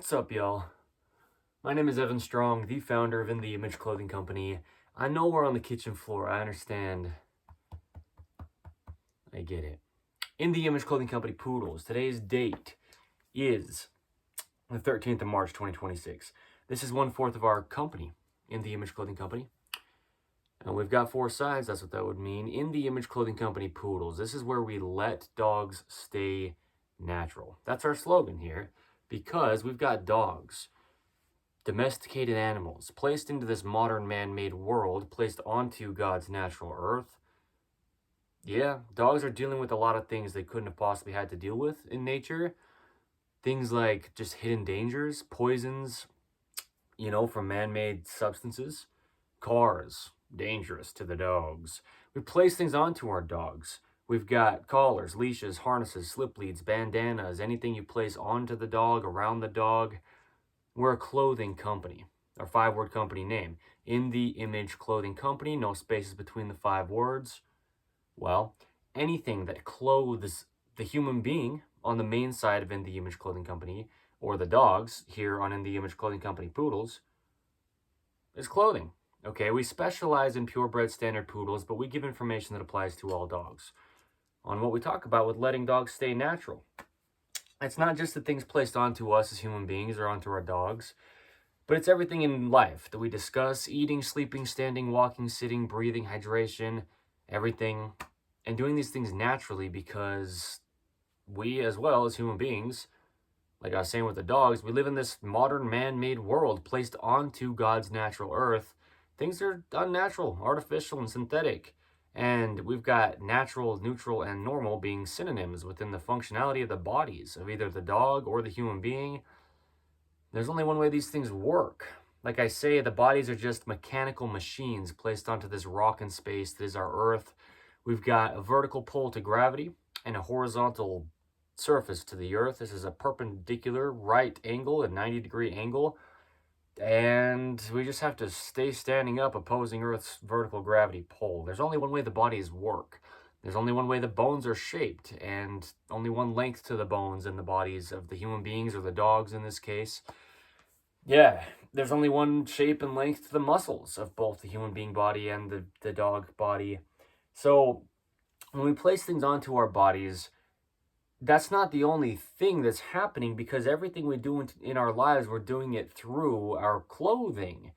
What's up, y'all? My name is Evan Strong, the founder of In The Image Clothing Company. I know we're on the kitchen floor. I understand. I get it. In The Image Clothing Company Poodles. Today's date is the 13th of March, 2026. This is 1/4 of our company, In The Image Clothing Company. And we've got 4 sides. That's what that would mean. In The Image Clothing Company Poodles. This is where we let dogs stay natural. That's our slogan here, because we've got dogs. Domesticated animals, placed into this modern man-made world, placed onto God's natural earth. Yeah, dogs are dealing with a lot of things they couldn't have possibly had to deal with in nature. Things like just hidden dangers, poisons, from man-made substances. Cars, dangerous to the dogs. We place things onto our dogs. We've got collars, leashes, harnesses, slip leads, bandanas, anything you place onto the dog, around the dog. We're a clothing company, our 5-word company name. In the Image Clothing Company, no spaces between the 5 words. Well, anything that clothes the human being on the main side of In the Image Clothing Company, or the dogs here on In the Image Clothing Company Poodles, is clothing. Okay, we specialize in purebred standard poodles, but we give information that applies to all dogs on what we talk about with letting dogs stay natural. It's not just the things placed onto us as human beings or onto our dogs, but it's everything in life that we discuss: eating, sleeping, standing, walking, sitting, breathing, hydration, everything. And doing these things naturally, because we, as well as human beings, like I was saying with the dogs, we live in this modern man-made world placed onto God's natural earth. Things are unnatural, artificial, and synthetic. And we've got natural, neutral, and normal being synonyms within the functionality of the bodies of either the dog or the human being. There's only one way these things work. Like I say, the bodies are just mechanical machines placed onto this rock in space that is our Earth. We've got a vertical pull to gravity and a horizontal surface to the Earth. This is a perpendicular right angle, a 90-degree angle. And we just have to stay standing up opposing Earth's vertical gravity pull. There's only one way the bodies work. There's only one way the bones are shaped, and only one length to the bones in the bodies of the human beings, or the dogs in this case. Yeah, there's only one shape and length to the muscles of both the human being body and the dog body. So when we place things onto our bodies, that's not the only thing that's happening, because everything we do in our lives, we're doing it through our clothing.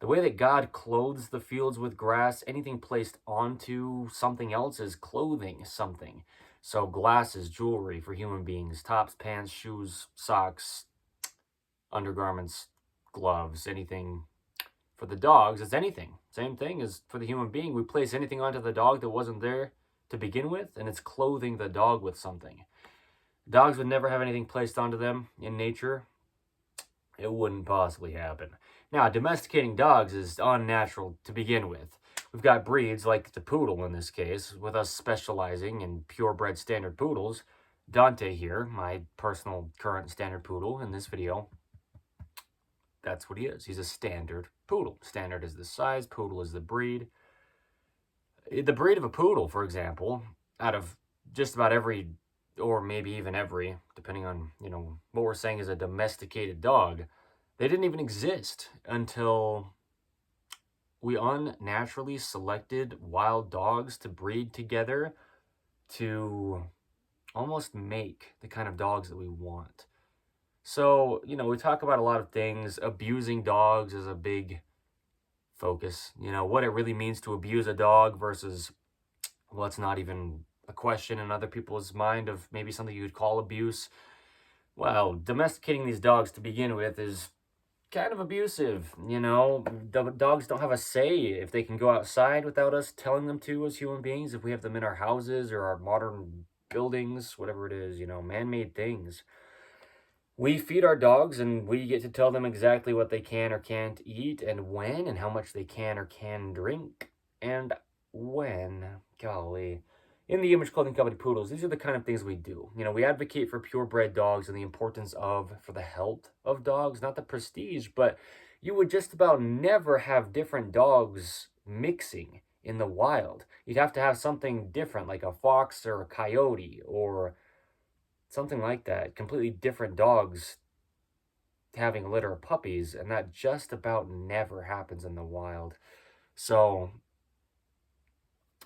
The way that God clothes the fields with grass, anything placed onto something else is clothing something. So glasses, jewelry for human beings, tops, pants, shoes, socks, undergarments, gloves, anything. For the dogs, it's anything. Same thing as for the human being. We place anything onto the dog that wasn't there to begin with, and it's clothing the dog with something. Dogs would never have anything placed onto them in nature. It wouldn't possibly happen. Now, domesticating dogs is unnatural to begin with. We've got breeds like the poodle in this case, with us specializing in purebred standard poodles. Dante here, my personal current standard poodle in this video, that's what he is. He's a standard poodle. Standard is the size, poodle is the breed. The breed of a poodle, for example, out of just about every, or maybe even every, depending on, what we're saying is a domesticated dog, they didn't even exist until we unnaturally selected wild dogs to breed together to almost make the kind of dogs that we want. So, we talk about a lot of things. Abusing dogs is a big focus. What it really means to abuse a dog versus what's not even a question in other people's mind of maybe something you would call abuse. Well, domesticating these dogs to begin with is kind of abusive. The dogs don't have a say if they can go outside without us telling them to as human beings, if we have them in our houses or our modern buildings, whatever it is, man-made things. We feed our dogs, and we get to tell them exactly what they can or can't eat, and when, and how much they can or can drink, and when. Golly. In the Image Clothing Company Poodles, these are the kind of things we do. We advocate for purebred dogs and the importance for the health of dogs, not the prestige, but you would just about never have different dogs mixing in the wild. You'd have to have something different, like a fox or a coyote or something like that. Completely different dogs having a litter of puppies, and that just about never happens in the wild. So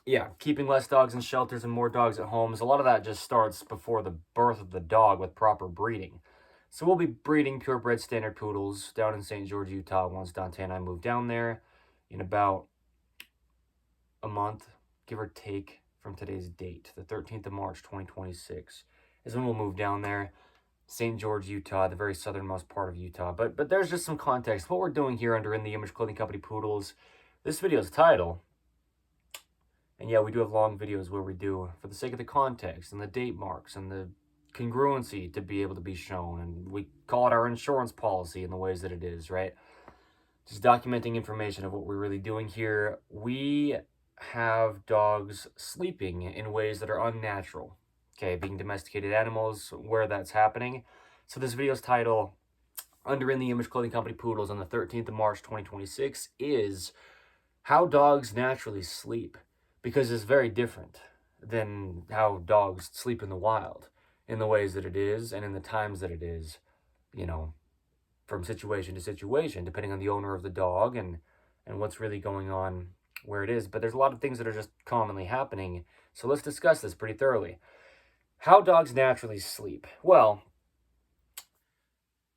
yeah, keeping less dogs in shelters and more dogs at homes, a lot of that just starts before the birth of the dog with proper breeding. So we'll be breeding purebred standard poodles down in St. George, Utah once Dante and I move down there in about a month, give or take, from today's date. The 13th of March, 2026 is when we'll move down there. St. George, Utah, the very southernmost part of Utah. But there's just some context. What we're doing here under In the Image Clothing Company Poodles, this video's title, and yeah, we do have long videos where we do, for the sake of the context and the date marks and the congruency to be able to be shown, and we call it our insurance policy in the ways that it is, right? Just documenting information of what we're really doing here. We have dogs sleeping in ways that are unnatural, okay, being domesticated animals where that's happening. So this video's title, under In the Image Clothing Company Poodles on the 13th of March 2026, is How Dogs Naturally Sleep, because it's very different than how dogs sleep in the wild, in the ways that it is and in the times that it is, you know, from situation to situation, depending on the owner of the dog and what's really going on where it is. But there's a lot of things that are just commonly happening. So let's discuss this pretty thoroughly. How dogs naturally sleep. Well,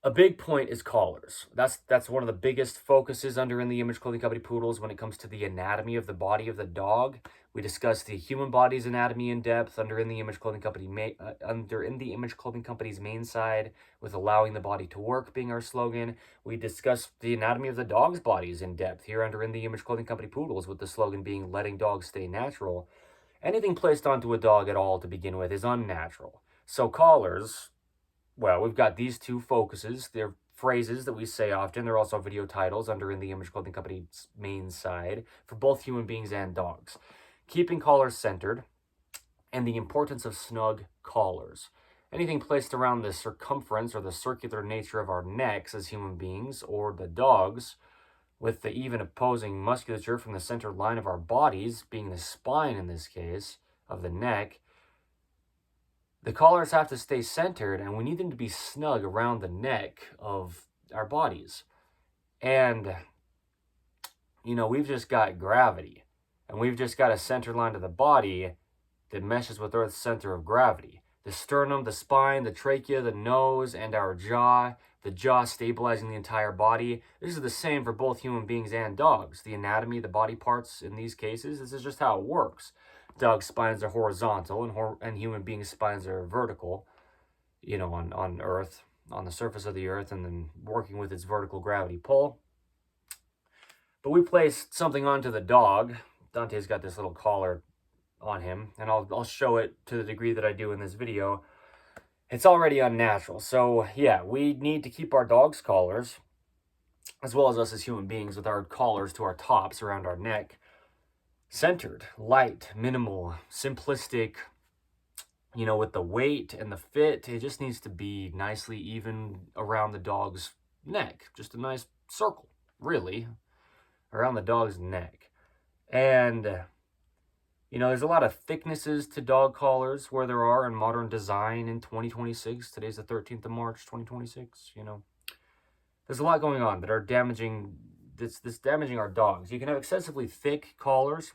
a big point is collars. That's one of the biggest focuses under In the Image Clothing Company Poodles when it comes to the anatomy of the body of the dog. We discuss the human body's anatomy in depth under In the Image Clothing Company In the Image Clothing Company's main side, with allowing the body to work being our slogan. We discuss the anatomy of the dog's bodies in depth here under In the Image Clothing Company Poodles, with the slogan being letting dogs stay natural. Anything placed onto a dog at all to begin with is unnatural. So collars, well, we've got these two focuses. They're phrases that we say often. They're also video titles under In the Image Clothing Company's main side for both human beings and dogs. Keeping collars centered, and the importance of snug collars. Anything placed around the circumference or the circular nature of our necks as human beings, or the dogs, with the even opposing musculature from the center line of our bodies, being the spine in this case, of the neck. The collars have to stay centered, and we need them to be snug around the neck of our bodies. And, you know, we've just got gravity, and we've just got a center line to the body that meshes with Earth's center of gravity. The sternum, the spine, the trachea, the nose, and our jaw, the jaw stabilizing the entire body. This is the same for both human beings and dogs. The anatomy, the body parts in these cases, this is just how it works. Dog spines are horizontal, and human beings' spines are vertical, you know, on Earth, on the surface of the Earth, and then working with its vertical gravity pull. But we place something onto the dog. Dante's got this little collar on him, and I'll show it to the degree that I do in this video. It's already unnatural. So yeah, we need to keep our dog's collars, as well as us as human beings, with our collars to our tops around our neck, centered, light, minimal, simplistic, you know, with the weight and the fit. It just needs to be nicely even around the dog's neck. Just a nice circle, really, around the dog's neck. And, you know, there's a lot of thicknesses to dog collars where there are in modern design in 2026. Today's the 13th of March, 2026, you know. There's a lot going on that are damaging, this damaging our dogs. You can have excessively thick collars,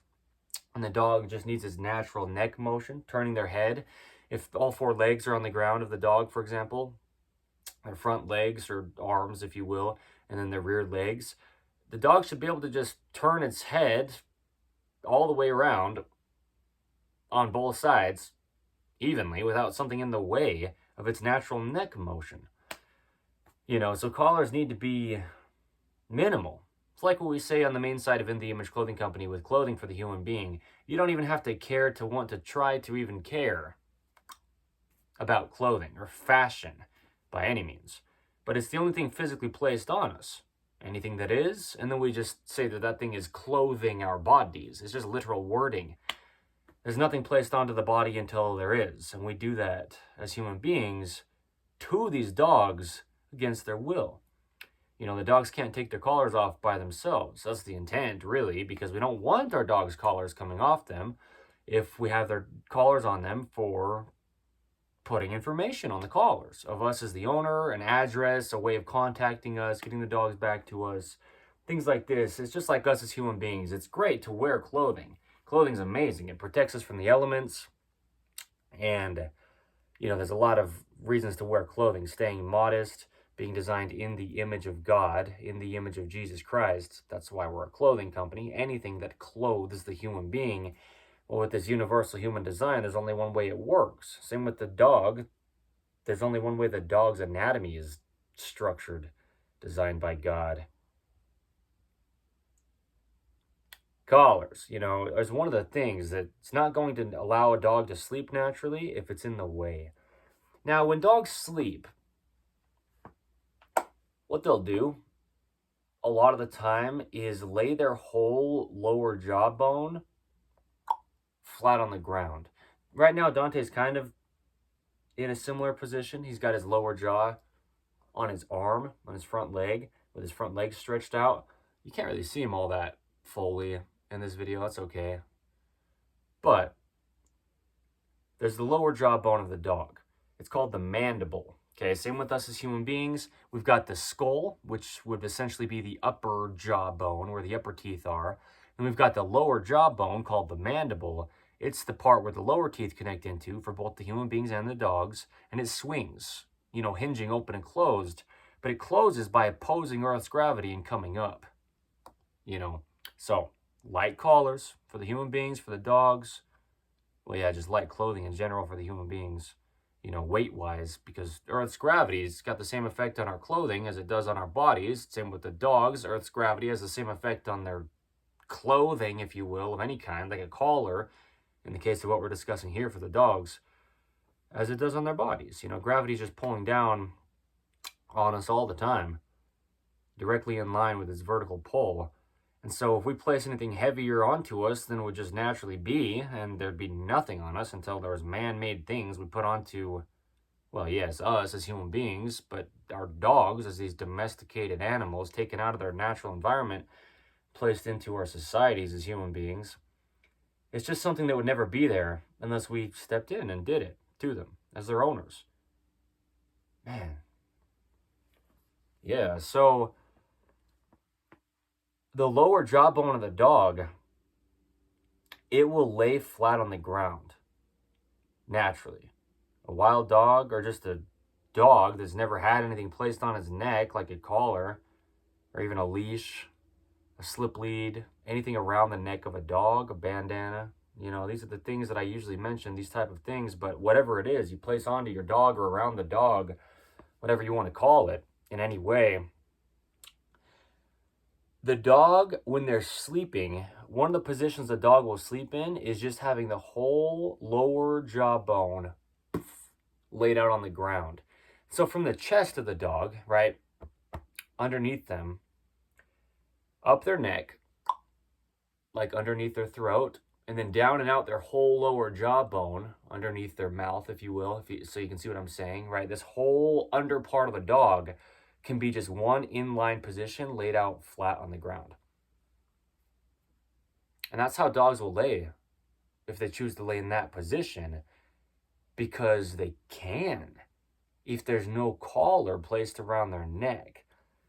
and the dog just needs its natural neck motion, turning their head. If all four legs are on the ground of the dog, for example, their front legs or arms, if you will, and then their rear legs, the dog should be able to just turn its head all the way around on both sides evenly without something in the way of its natural neck motion. You know, so collars need to be minimal. It's like what we say on the main side of In the Image Clothing Company with clothing for the human being. You don't even have to care to want to try to even care about clothing or fashion by any means. But it's the only thing physically placed on us. Anything that is, and then we just say that that thing is clothing our bodies. It's just literal wording. There's nothing placed onto the body until there is. And we do that as human beings to these dogs against their will. You know, the dogs can't take their collars off by themselves. That's the intent, really, because we don't want our dogs' collars coming off them if we have their collars on them for putting information on the collars of us as the owner, an address, a way of contacting us, getting the dogs back to us, things like this. It's just like us as human beings. It's great to wear clothing. Clothing's amazing. It protects us from the elements. And, there's a lot of reasons to wear clothing. Staying modest, being designed in the image of God, in the image of Jesus Christ. That's why we're a clothing company. Anything that clothes the human being. Well, with this universal human design, there's only one way it works. Same with the dog. There's only one way the dog's anatomy is structured, designed by God. Collars, is one of the things that it's not going to allow a dog to sleep naturally if it's in the way. Now, when dogs sleep, what they'll do a lot of the time is lay their whole lower jawbone flat on the ground. Right now, Dante's kind of in a similar position. He's got his lower jaw on his arm, on his front leg, with his front leg stretched out. You can't really see him all that fully in this video. That's okay. But there's the lower jawbone of the dog. It's called the mandible. Okay, same with us as human beings. We've got the skull, which would essentially be the upper jawbone, where the upper teeth are. And we've got the lower jawbone called the mandible. It's the part where the lower teeth connect into for both the human beings and the dogs. And it swings, hinging open and closed. But it closes by opposing Earth's gravity and coming up. So light collars for the human beings, for the dogs. Well, yeah, just light clothing in general for the human beings, weight-wise, because Earth's gravity's got the same effect on our clothing as it does on our bodies. Same with the dogs. Earth's gravity has the same effect on their clothing, if you will, of any kind, like a collar, in the case of what we're discussing here for the dogs, as it does on their bodies. Gravity's just pulling down on us all the time, directly in line with its vertical pull. And so if we place anything heavier onto us than it would just naturally be, and there'd be nothing on us until there was man-made things we put onto, well, yes, us as human beings, but our dogs as these domesticated animals taken out of their natural environment, placed into our societies as human beings. It's just something that would never be there unless we stepped in and did it to them as their owners. Man. Yeah, so the lower jawbone of the dog, it will lay flat on the ground naturally. A wild dog, or just a dog that's never had anything placed on his neck, like a collar, or even a leash, a slip lead, anything around the neck of a dog, a bandana. These are the things that I usually mention, these type of things. But whatever it is you place onto your dog or around the dog, whatever you want to call it, in any way, the dog, when they're sleeping, one of the positions the dog will sleep in is just having the whole lower jawbone laid out on the ground. So from the chest of the dog, right, underneath them, up their neck, like underneath their throat, and then down and out their whole lower jawbone, underneath their mouth, if you will, so you can see what I'm saying, right? This whole under part of the dog can be just one inline position laid out flat on the ground. And that's how dogs will lay if they choose to lay in that position, because they can if there's no collar placed around their neck.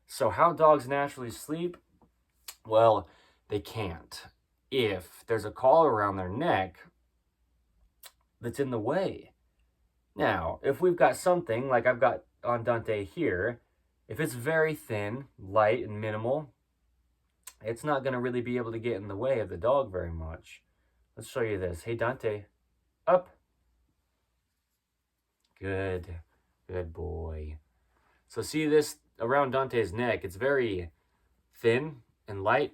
So how dogs naturally sleep? Well, they can't if there's a collar around their neck that's in the way. Now, if we've got something like I've got on Dante here, if it's very thin, light, and minimal, it's not going to really be able to get in the way of the dog very much. Let's show you this. Hey, Dante, up. Good. Good boy. So see this around Dante's neck? It's very thin and light.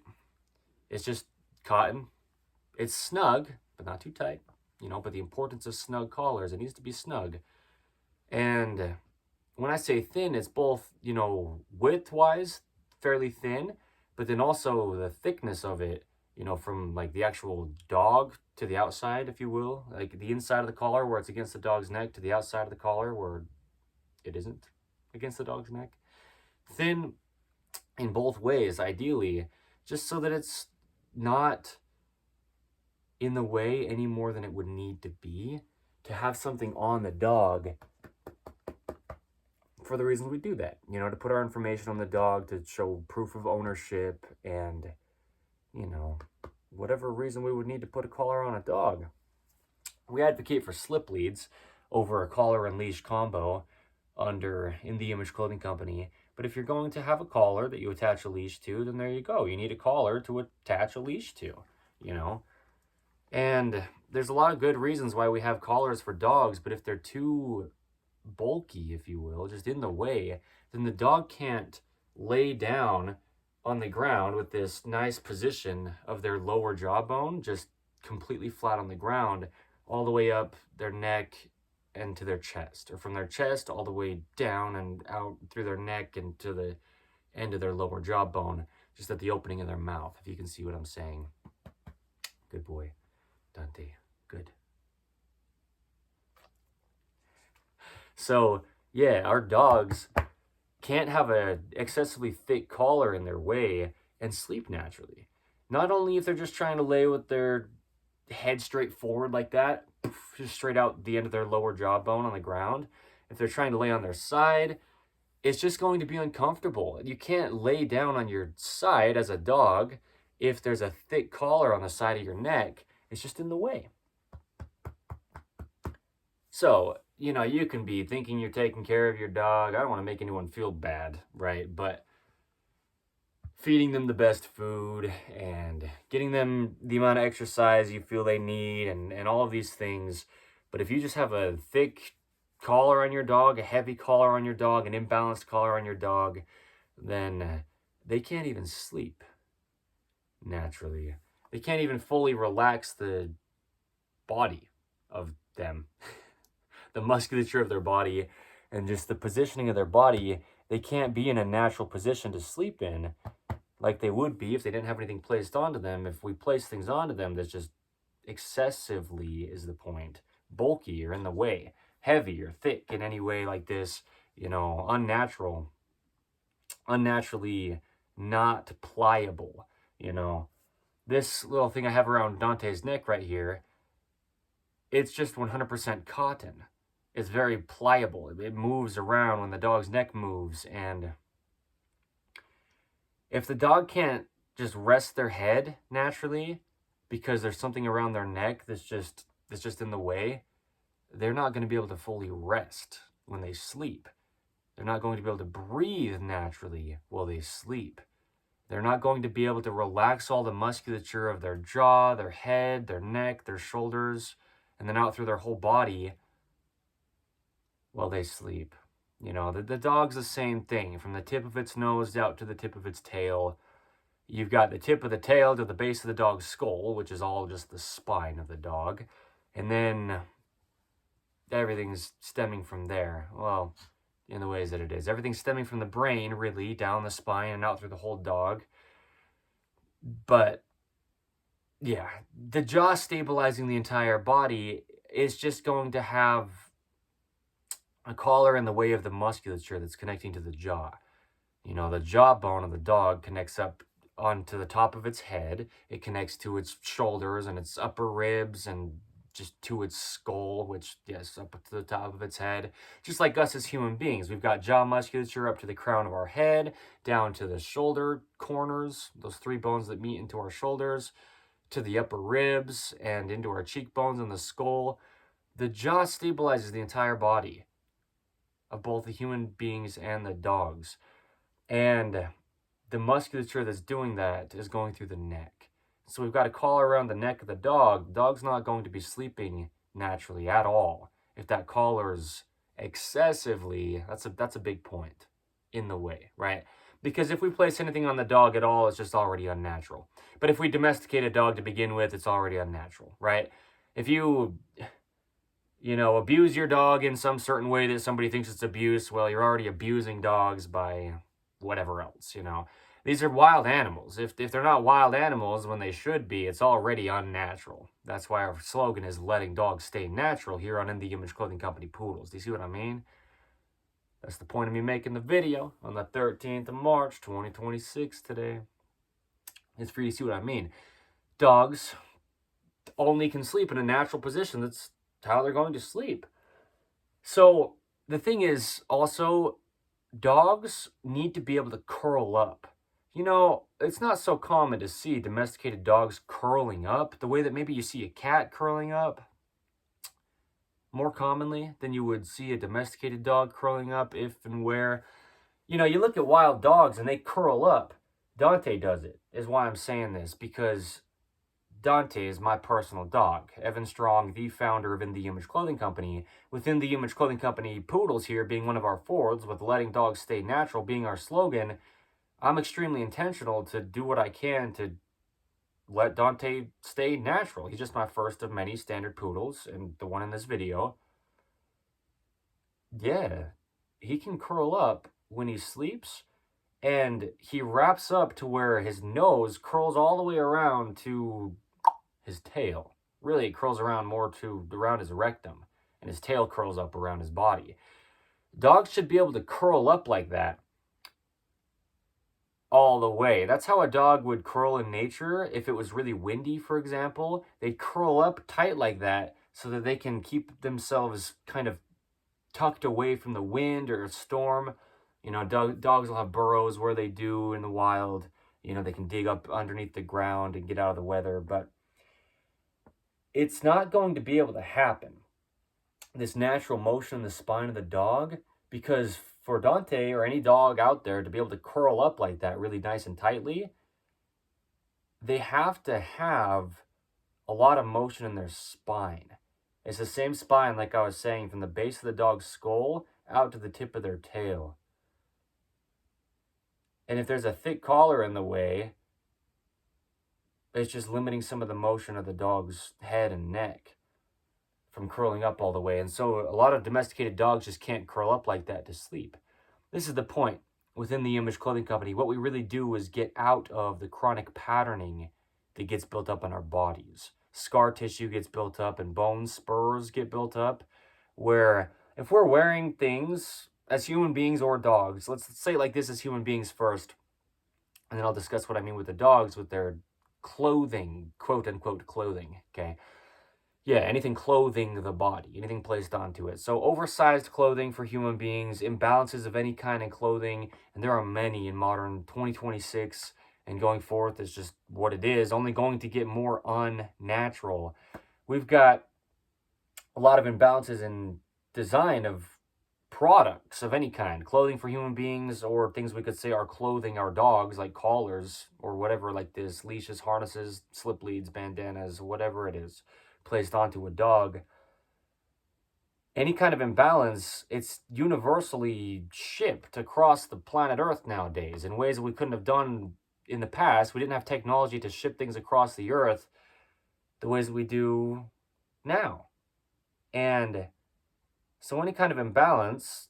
It's just cotton. It's snug, but not too tight. But the importance of snug collars, it needs to be snug. And when I say thin, it's both, width-wise, fairly thin, but then also the thickness of it, from like the actual dog to the outside, if you will, like the inside of the collar where it's against the dog's neck to the outside of the collar where it isn't against the dog's neck. Thin in both ways, ideally, just so that it's not in the way any more than it would need to be to have something on the dog for the reasons we do that. You know, to put our information on the dog, to show proof of ownership, and, you know, whatever reason we would need to put a collar on a dog. We advocate for slip leads over a collar and leash combo under In the Image Clothing Company. But if you're going to have a collar that you attach a leash to, then there you go. You need a collar to attach a leash to, you know. And there's a lot of good reasons why we have collars for dogs, but if they're too bulky, if you will, just in the way, then the dog can't lay down on the ground with this nice position of their lower jawbone just completely flat on the ground, all the way up their neck and to their chest, or from their chest all the way down and out through their neck and to the end of their lower jawbone, just at the opening of their mouth, if you can see what I'm saying. Good boy, Dante. Good. So, yeah, our dogs can't have a excessively thick collar in their way and sleep naturally. Not only if they're just trying to lay with their head straight forward like that, just straight out the end of their lower jawbone on the ground. If they're trying to lay on their side, it's just going to be uncomfortable. You can't lay down on your side as a dog if there's a thick collar on the side of your neck. It's just in the way. So, you know, you can be thinking you're taking care of your dog. I don't want to make anyone feel bad, right? But feeding them the best food and getting them the amount of exercise you feel they need and all of these things. But if you just have a thick collar on your dog, a heavy collar on your dog, an imbalanced collar on your dog, then they can't even sleep naturally. They can't even fully relax the body of them, the musculature of their body, and just the positioning of their body. They can't be in a natural position to sleep in like they would be if they didn't have anything placed onto them. If we place things onto them that's just excessively, is the point, bulky or in the way, heavy or thick in any way like this, you know, unnaturally not pliable, you know. This little thing I have around Dante's neck right here, it's just 100% cotton. It's very pliable. It moves around when the dog's neck moves, and if the dog can't just rest their head naturally because there's something around their neck that's just in the way, they're not going to be able to fully rest when they sleep. They're not going to be able to breathe naturally while they sleep. They're not going to be able to relax all the musculature of their jaw, their head, their neck, their shoulders, and then out through their whole body while they sleep. You know, the dog's the same thing. From the tip of its nose out to the tip of its tail. You've got the tip of the tail to the base of the dog's skull, which is all just the spine of the dog. And then everything's stemming from there. Well, in the ways that it is. Everything's stemming from the brain, really, down the spine and out through the whole dog. But, yeah, the jaw stabilizing the entire body is just going to have a collar in the way of the musculature that's connecting to the jaw. You know, the jawbone of the dog connects up onto the top of its head. It connects to its shoulders and its upper ribs and just to its skull, which, yes, up to the top of its head. Just like us as human beings, we've got jaw musculature up to the crown of our head, down to the shoulder corners, those three bones that meet into our shoulders, to the upper ribs and into our cheekbones and the skull. The jaw stabilizes the entire body of both the human beings and the dogs. And the musculature that's doing that is going through the neck. So we've got a collar around the neck of the dog. The dog's not going to be sleeping naturally at all if that collar's excessively, that's a big point, in the way, right? Because if we place anything on the dog at all, it's just already unnatural. But if we domesticate a dog to begin with, it's already unnatural, right? If you abuse your dog in some certain way that somebody thinks it's abuse, well, you're already abusing dogs by whatever else, you know. These are wild animals. If they're not wild animals when they should be, it's already unnatural. That's why our slogan is letting dogs stay natural here on In the Image Clothing Company Poodles. Do you see what I mean? That's the point of me making the video on the 13th of March, 2026 today. It's for you to see what I mean. Dogs only can sleep in a natural position that's how they're going to sleep. So the thing is also, dogs need to be able to curl up. You know, it's not so common to see domesticated dogs curling up the way that maybe you see a cat curling up more commonly than you would see a domesticated dog curling up if and where. You know, you look at wild dogs and they curl up. Dante does it, is why I'm saying this, because Dante is my personal dog. Evan Strong, the founder of In the Image Clothing Company. Within the Image Clothing Company, Poodles here being one of our forwards, with letting dogs stay natural being our slogan, I'm extremely intentional to do what I can to let Dante stay natural. He's just my first of many standard poodles, and the one in this video. Yeah, he can curl up when he sleeps, and he wraps up to where his nose curls all the way around to his tail. Really, it curls around more to around his rectum, and his tail curls up around his body. Dogs should be able to curl up like that all the way. That's how a dog would curl in nature. If it was really windy, for example, they'd curl up tight like that so that they can keep themselves kind of tucked away from the wind or a storm. You know, dogs will have burrows where they do in the wild. You know, they can dig up underneath the ground and get out of the weather, but it's not going to be able to happen, this natural motion in the spine of the dog, because for Dante or any dog out there to be able to curl up like that really nice and tightly, they have to have a lot of motion in their spine. It's the same spine, like I was saying, from the base of the dog's skull out to the tip of their tail. And if there's a thick collar in the way, it's just limiting some of the motion of the dog's head and neck from curling up all the way. And so a lot of domesticated dogs just can't curl up like that to sleep. This is the point within the Image Clothing Company. What we really do is get out of the chronic patterning that gets built up in our bodies. Scar tissue gets built up and bone spurs get built up, where if we're wearing things as human beings or dogs, let's say like this as human beings first, and then I'll discuss what I mean with the dogs with their clothing, quote unquote clothing, okay? Yeah, anything clothing the body, anything placed onto it. So oversized clothing for human beings, imbalances of any kind in clothing, and there are many in modern 2026 and going forth is just what it is, only going to get more unnatural. We've got a lot of imbalances in design of products of any kind, clothing for human beings, or things we could say are clothing our dogs, like collars or whatever like this, leashes, harnesses, slip leads, bandanas, whatever it is placed onto a dog. Any kind of imbalance, it's universally shipped across the planet Earth nowadays in ways that we couldn't have done in the past. We didn't have technology to ship things across the Earth the ways that we do now. And so any kind of imbalance,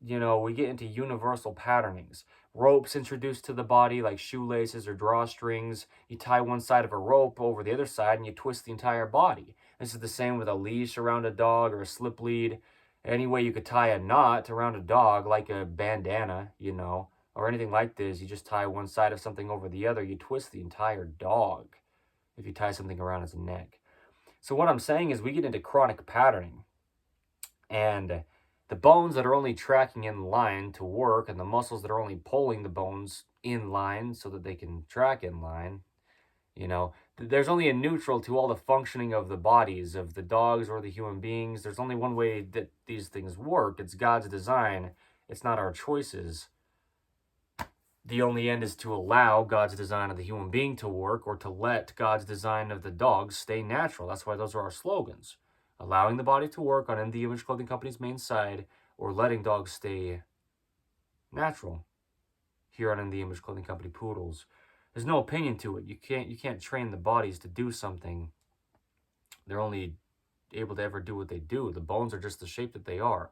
you know, we get into universal patternings. Ropes introduced to the body like shoelaces or drawstrings. You tie one side of a rope over the other side and you twist the entire body. This is the same with a leash around a dog or a slip lead. Any way you could tie a knot around a dog, like a bandana, you know, or anything like this, you just tie one side of something over the other, you twist the entire dog if you tie something around its neck. So what I'm saying is we get into chronic patterning. And the bones that are only tracking in line to work and the muscles that are only pulling the bones in line so that they can track in line, you know, there's only a neutral to all the functioning of the bodies of the dogs or the human beings. There's only one way that these things work. It's God's design. It's not our choices. The only end is to allow God's design of the human being to work, or to let God's design of the dogs stay natural. That's why those are our slogans. Allowing the body to work on the Image Clothing Company's main side, or letting dogs stay natural here on the Image Clothing Company Poodles. There's no opinion to it. You can't train the bodies to do something. They're only able to ever do what they do. The bones are just the shape that they are.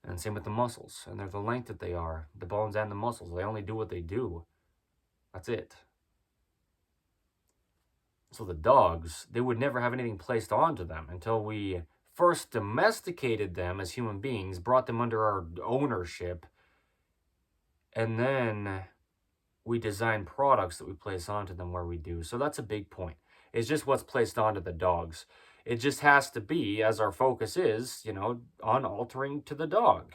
And same with the muscles. And they're the length that they are. The bones and the muscles. They only do what they do. That's it. So the dogs, they would never have anything placed onto them until we first domesticated them as human beings, brought them under our ownership, and then we design products that we place onto them where we do. So that's a big point. It's just what's placed onto the dogs. It just has to be, as our focus is, you know, on altering to the dog.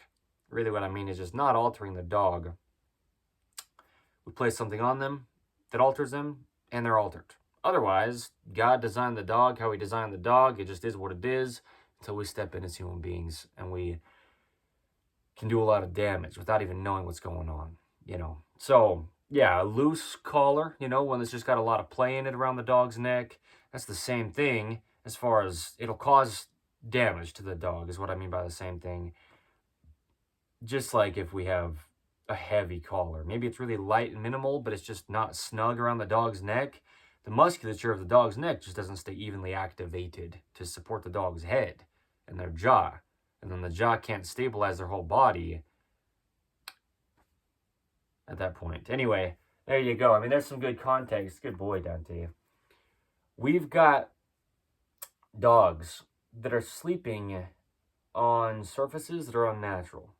Really what I mean is just not altering the dog. We place something on them that alters them, and they're altered. Otherwise, God designed the dog how he designed the dog. It just is what it is until we step in as human beings and we can do a lot of damage without even knowing what's going on, you know. So, yeah, a loose collar, you know, one that's just got a lot of play in it around the dog's neck, that's the same thing as far as it'll cause damage to the dog is what I mean by the same thing. Just like if we have a heavy collar. Maybe it's really light and minimal, but it's just not snug around the dog's neck. The musculature of the dog's neck just doesn't stay evenly activated to support the dog's head and their jaw. And then the jaw can't stabilize their whole body at that point. Anyway, there you go. I mean, there's some good context. Good boy, Dante. We've got dogs that are sleeping on surfaces that are unnatural,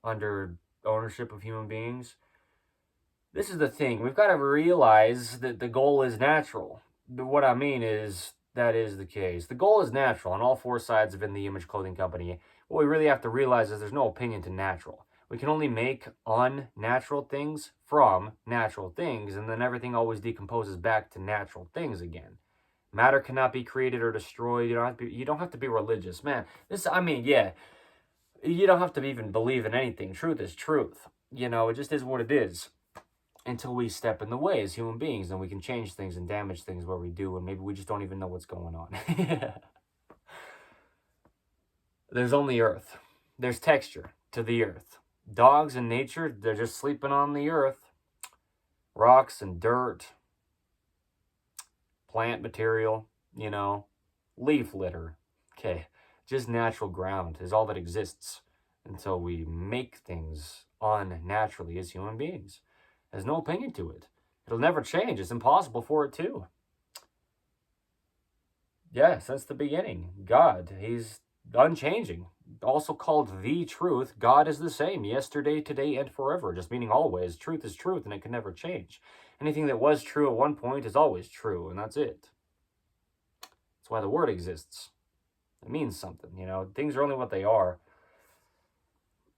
under ownership of human beings. This is the thing. We've got to realize that the goal is natural. But what I mean is that is the case. The goal is natural on all four sides of In the Image Clothing Company. What we really have to realize is there's no opinion to natural. We can only make unnatural things from natural things, and then everything always decomposes back to natural things again. Matter cannot be created or destroyed. You don't have to be religious, man. Yeah. You don't have to even believe in anything. Truth is truth. You know, it just is what it is. Until we step in the way as human beings, and we can change things and damage things where we do, and maybe we just don't even know what's going on. There's only earth. There's texture to the earth. Dogs in nature, they're just sleeping on the earth. Rocks and dirt. Plant material, you know. Leaf litter. Okay. Just natural ground is all that exists until we make things unnaturally as human beings. There's no opinion to it. It'll never change. It's impossible for it to. Yeah, since the beginning. God, he's unchanging. Also called the truth. God is the same yesterday, today, and forever. Just meaning always. Truth is truth, and it can never change. Anything that was true at one point is always true, and that's it. That's why the word exists. It means something, you know. Things are only what they are.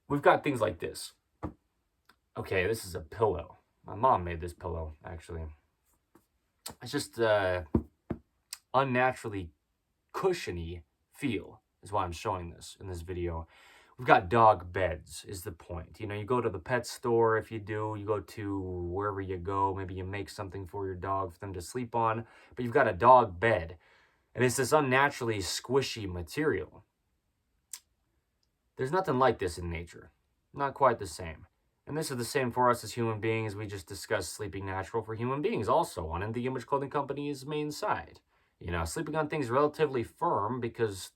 We've got things like this. Okay, this is a pillow. My mom made this pillow, actually. It's just unnaturally cushiony feel is why I'm showing this in this video. We've got dog beds is the point. You know, you go to the pet store if you do. You go to wherever you go. Maybe you make something for your dog for them to sleep on. But you've got a dog bed. And it's this unnaturally squishy material. There's nothing like this in nature. Not quite the same. And this is the same for us as human beings. We just discussed sleeping natural for human beings also on In the Image Clothing Company's main side. You know, sleeping on things relatively firm because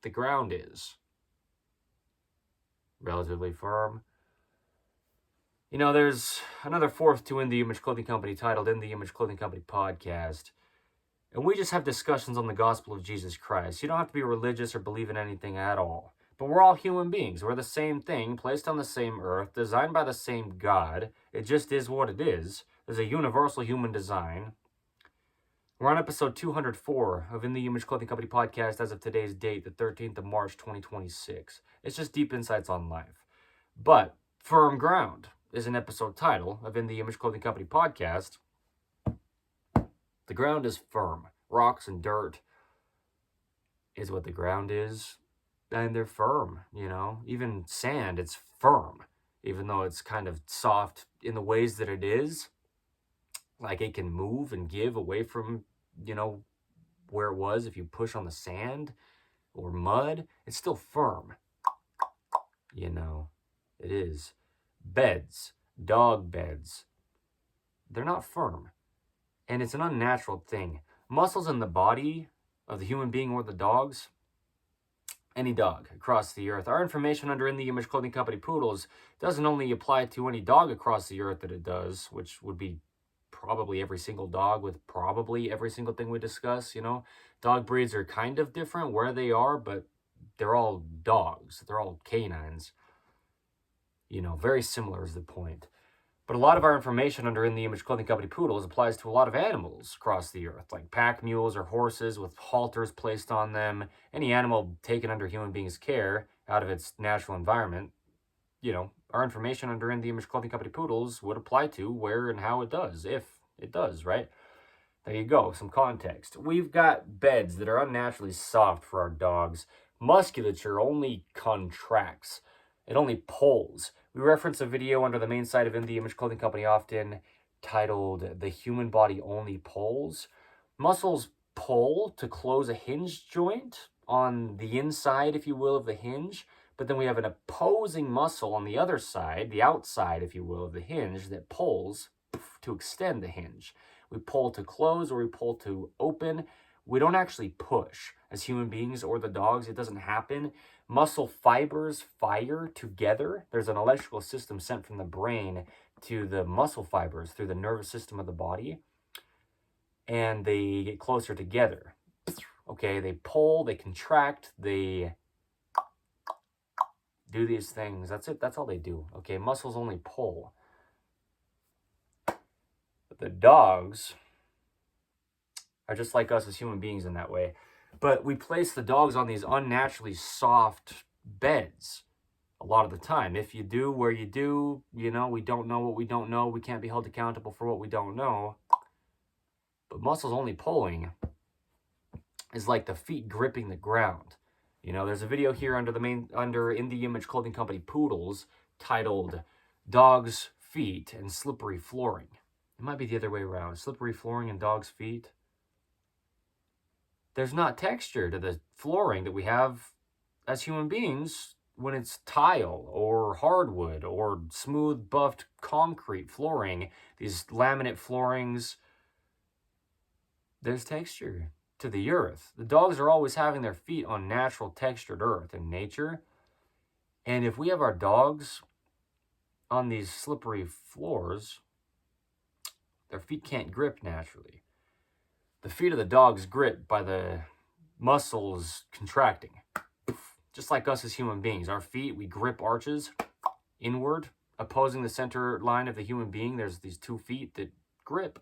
the ground is relatively firm. You know, there's another fourth to In the Image Clothing Company titled In the Image Clothing Company Podcast. And we just have discussions on the gospel of Jesus Christ. You don't have to be religious or believe in anything at all. But we're all human beings. We're the same thing, placed on the same earth, designed by the same God. It just is what it is. There's a universal human design. We're on episode 204 of In the Image Clothing Company podcast as of today's date, the 13th of March, 2026. It's just deep insights on life. But Firm Ground is an episode title of In the Image Clothing Company podcast. The ground is firm. Rocks and dirt is what the ground is. And they're firm, you know. Even sand, it's firm. Even though it's kind of soft in the ways that it is. Like it can move and give away from, you know, where it was. If you push on the sand or mud, it's still firm. You know, it is. Beds, dog beds, they're not firm. And it's an unnatural thing. Muscles in the body of the human being or the dogs, any dog across the earth. Our information under In the Image Clothing Company Poodles doesn't only apply to any dog across the earth that it does, which would be probably every single dog with probably every single thing we discuss, you know. Dog breeds are kind of different where they are, but they're all dogs. They're all canines. You know, very similar is the point. But a lot of our information under In the Image Clothing Company Poodles applies to a lot of animals across the earth, like pack mules or horses with halters placed on them. Any animal taken under human beings' care out of its natural environment, you know, our information under In the Image Clothing Company Poodles would apply to where and how it does, if it does, right? There you go, some context. We've got beds that are unnaturally soft for our dogs. Musculature only contracts. It only pulls. We reference a video under the main site of In the Image Clothing Company often titled The Human Body Only Pulls. Muscles pull to close a hinge joint on the inside, if you will, of the hinge. But then we have an opposing muscle on the other side, the outside, if you will, of the hinge that pulls to extend the hinge. We pull to close or we pull to open. We don't actually push as human beings or the dogs. It doesn't happen. Muscle fibers fire together. There's an electrical system sent from the brain to the muscle fibers through the nervous system of the body, and they get closer together. Okay, they pull, they contract, they do these things. That's it. That's all they do. Okay, muscles only pull. But the dogs are just like us as human beings in that way. But we place the dogs on these unnaturally soft beds a lot of the time. If you do, where you do, you know, we don't know what we don't know. We can't be held accountable for what we don't know. But muscles only pulling is like the feet gripping the ground. You know, there's a video here under In the Image Clothing Company Poodles titled Dogs' Feet and Slippery Flooring. It might be the other way around. Slippery flooring and dogs' feet. There's not texture to the flooring that we have as human beings when it's tile or hardwood or smooth buffed concrete flooring. These laminate floorings, there's texture to the earth. The dogs are always having their feet on natural textured earth in nature. And if we have our dogs on these slippery floors, their feet can't grip naturally. The feet of the dogs grip by the muscles contracting. Just like us as human beings. Our feet, we grip arches inward, opposing the center line of the human being. There's these 2 feet that grip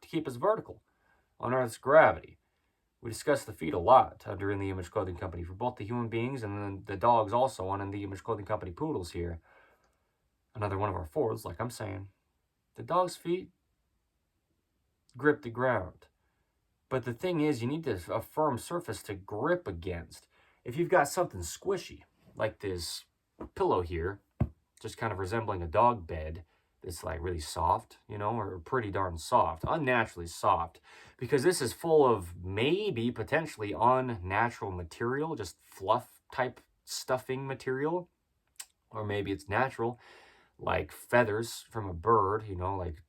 to keep us vertical on Earth's gravity. We discuss the feet a lot under In the Image Clothing Company for both the human beings and then the dogs also on In the Image Clothing Company Poodles here. Another one of our Fords, like I'm saying. The dog's feet grip the ground. But the thing is, you need a firm surface to grip against. If you've got something squishy, like this pillow here, just kind of resembling a dog bed, that's like really soft, you know, or pretty darn soft, unnaturally soft, because this is full of maybe potentially unnatural material, just fluff type stuffing material, or maybe it's natural, like feathers from a bird, you know, like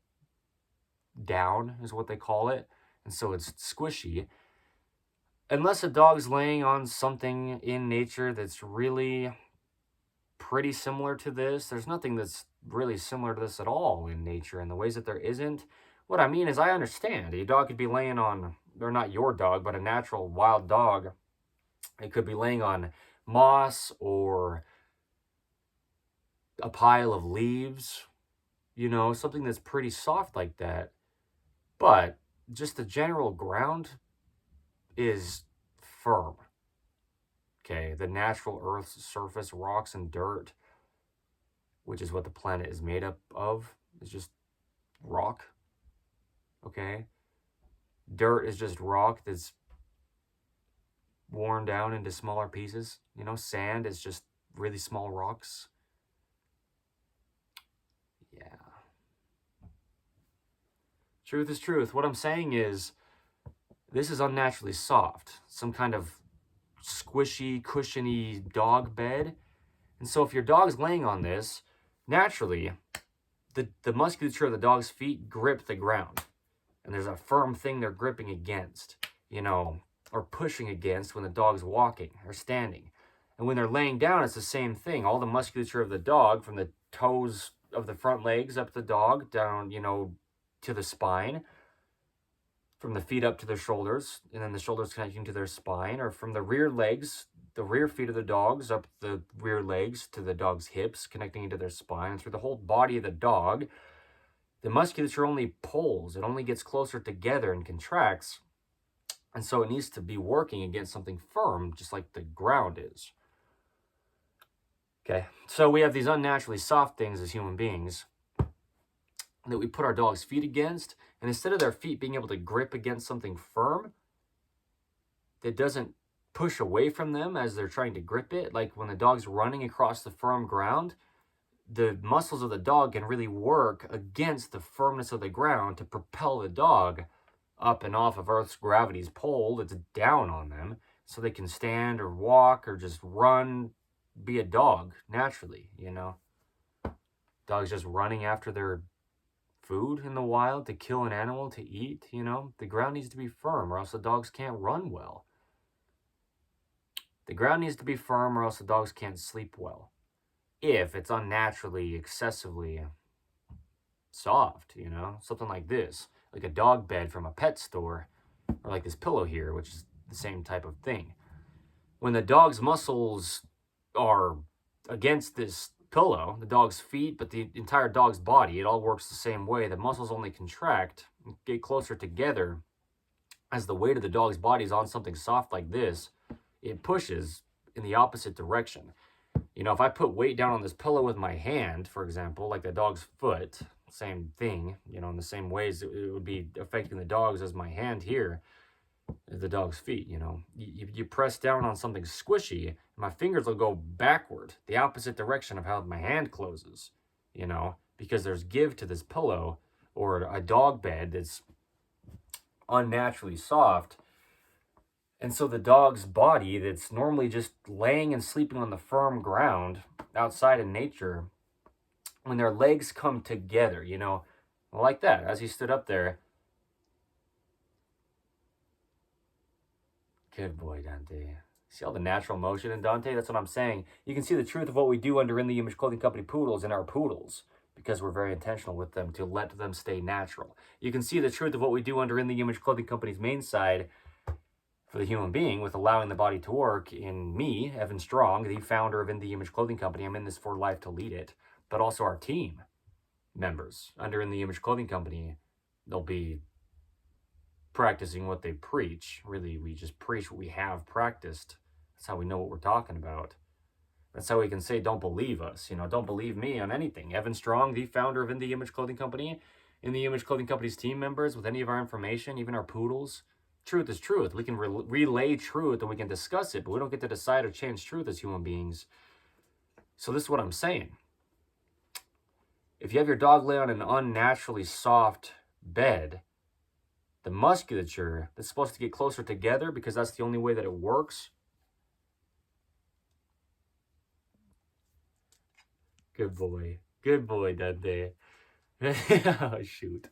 down is what they call it, and so it's squishy. Unless a dog's laying on something in nature that's really pretty similar to this, there's nothing that's really similar to this at all in nature in the ways that there isn't. What I mean is, I understand a dog could be laying on, or not your dog, but a natural wild dog. It could be laying on moss or a pile of leaves, you know, something that's pretty soft like that. But just the general ground is firm. Okay, the natural Earth's surface, rocks and dirt, which is what the planet is made up of, is just rock. Okay, dirt is just rock that's worn down into smaller pieces. You know, sand is just really small rocks. Yeah. Truth is truth. What I'm saying is, this is unnaturally soft. Some kind of squishy, cushiony dog bed. And so if your dog's laying on this, naturally, the musculature of the dog's feet grip the ground. And there's a firm thing they're gripping against, you know, or pushing against when the dog's walking or standing. And when they're laying down, it's the same thing. All the musculature of the dog, from the toes of the front legs up the dog, down, you know, to the spine, from the feet up to the shoulders, and then the shoulders connecting to their spine, or from the rear legs, the rear feet of the dogs, up the rear legs to the dog's hips, connecting into their spine, and through the whole body of the dog, the musculature only pulls. It only gets closer together and contracts. And so it needs to be working against something firm, just like the ground is. Okay, so we have these unnaturally soft things as human beings that we put our dog's feet against, and instead of their feet being able to grip against something firm that doesn't push away from them as they're trying to grip it, like when the dog's running across the firm ground, the muscles of the dog can really work against the firmness of the ground to propel the dog up and off of Earth's gravity's pull that's down on them, so they can stand or walk or just run, be a dog naturally, you know. Dogs just running after their food in the wild to kill an animal to eat, you know. The ground needs to be firm or else the dogs can't run well. The ground needs to be firm or else the dogs can't sleep well. If it's unnaturally, excessively soft, you know, something like this, like a dog bed from a pet store, or like this pillow here, which is the same type of thing. When the dog's muscles are against this pillow, the dog's feet, but the entire dog's body, it all works the same way. The muscles only contract, get closer together as the weight of the dog's body is on something soft like this. It pushes in the opposite direction. You know, if I put weight down on this pillow with my hand, for example, like the dog's foot, same thing, you know, in the same ways it would be affecting the dogs as my hand here, the dog's feet, you know. You press down on something squishy, my fingers will go backward, the opposite direction of how my hand closes, you know, because there's give to this pillow or a dog bed that's unnaturally soft. And so the dog's body that's normally just laying and sleeping on the firm ground outside in nature, when their legs come together, you know, like that, as he stood up there. Good boy, Dante. See all the natural motion in Dante? That's what I'm saying. You can see the truth of what we do under In the Image Clothing Company poodles in our poodles, because we're very intentional with them to let them stay natural. You can see the truth of what we do under In the Image Clothing Company's main side for the human being with allowing the body to work in me, Evan Strong, the founder of In the Image Clothing Company. I'm in this for life to lead it, but also our team members under In the Image Clothing Company. They'll be practicing what they preach. Really, we just preach what we have practiced. That's how we know what we're talking about. That's how we can say, don't believe us. You know, don't believe me on anything. Evan Strong, the founder of In the Image Clothing Company, In the Image Clothing Company's team members with any of our information, even our poodles. Truth is truth. We can relay truth and we can discuss it, but we don't get to decide or change truth as human beings. So this is what I'm saying. If you have your dog lay on an unnaturally soft bed, the musculature that's supposed to get closer together, because that's the only way that it works. Good boy. Good boy, Dante. Oh, shoot.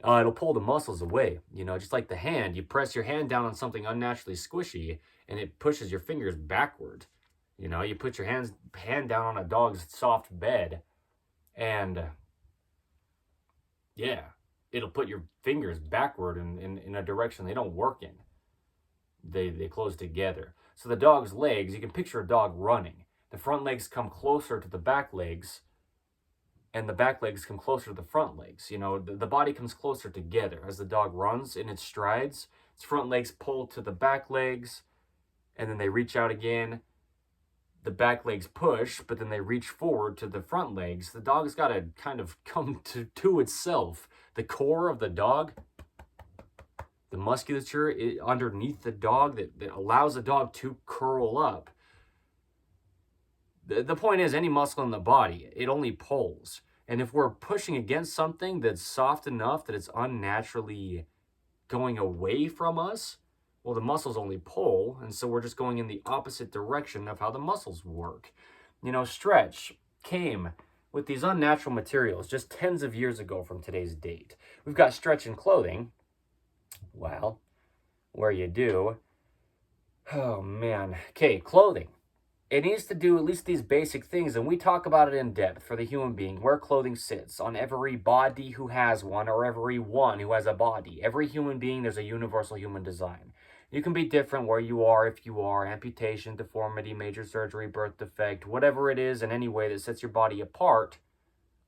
It'll pull the muscles away. You know, just like the hand. You press your hand down on something unnaturally squishy, and it pushes your fingers backward. You know, you put your hand down on a dog's soft bed, and yeah, it'll put your fingers backward in a direction they don't work in. They close together. So the dog's legs, you can picture a dog running. The front legs come closer to the back legs, and the back legs come closer to the front legs. You know, the body comes closer together as the dog runs in its strides. Its front legs pull to the back legs, and then they reach out again. The back legs push, but then they reach forward to the front legs. The dog's got to kind of come to itself. The core of the dog, the musculature underneath the dog that allows the dog to curl up. The point is, any muscle in the body, it only pulls. And if we're pushing against something that's soft enough that it's unnaturally going away from us, well, the muscles only pull, and so we're just going in the opposite direction of how the muscles work. You know, stretch came with these unnatural materials just tens of years ago from today's date. We've got stretch in clothing. Well, where you do. Oh, man. Okay, clothing. It needs to do at least these basic things, and we talk about it in depth for the human being, where clothing sits on every body who has one, or every one who has a body. Every human being, there's a universal human design. You can be different where you are, if you are, amputation, deformity, major surgery, birth defect, whatever it is in any way that sets your body apart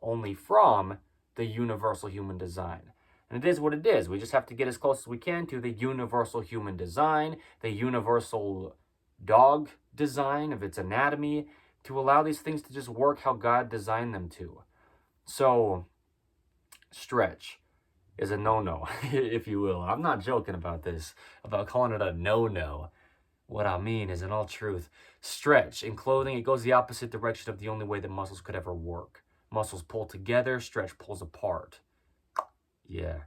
only from the universal human design. And it is what it is. We just have to get as close as we can to the universal human design, the universal dog design of its anatomy, to allow these things to just work how God designed them to. So, stretch is a no-no, if you will. I'm not joking about this, about calling it a no-no. What I mean is, in all truth, stretch in clothing, it goes the opposite direction of the only way that muscles could ever work. Muscles pull together, stretch pulls apart. Yeah.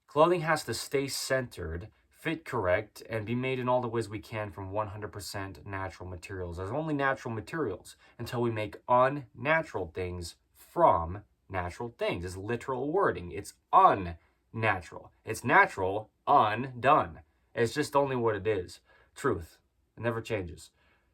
Clothing has to stay centered, fit correct, and be made in all the ways we can from 100% natural materials. There's only natural materials until we make unnatural things from natural things. It's literal wording. It's unnatural. It's natural, undone. It's just only what it is. Truth. It never changes.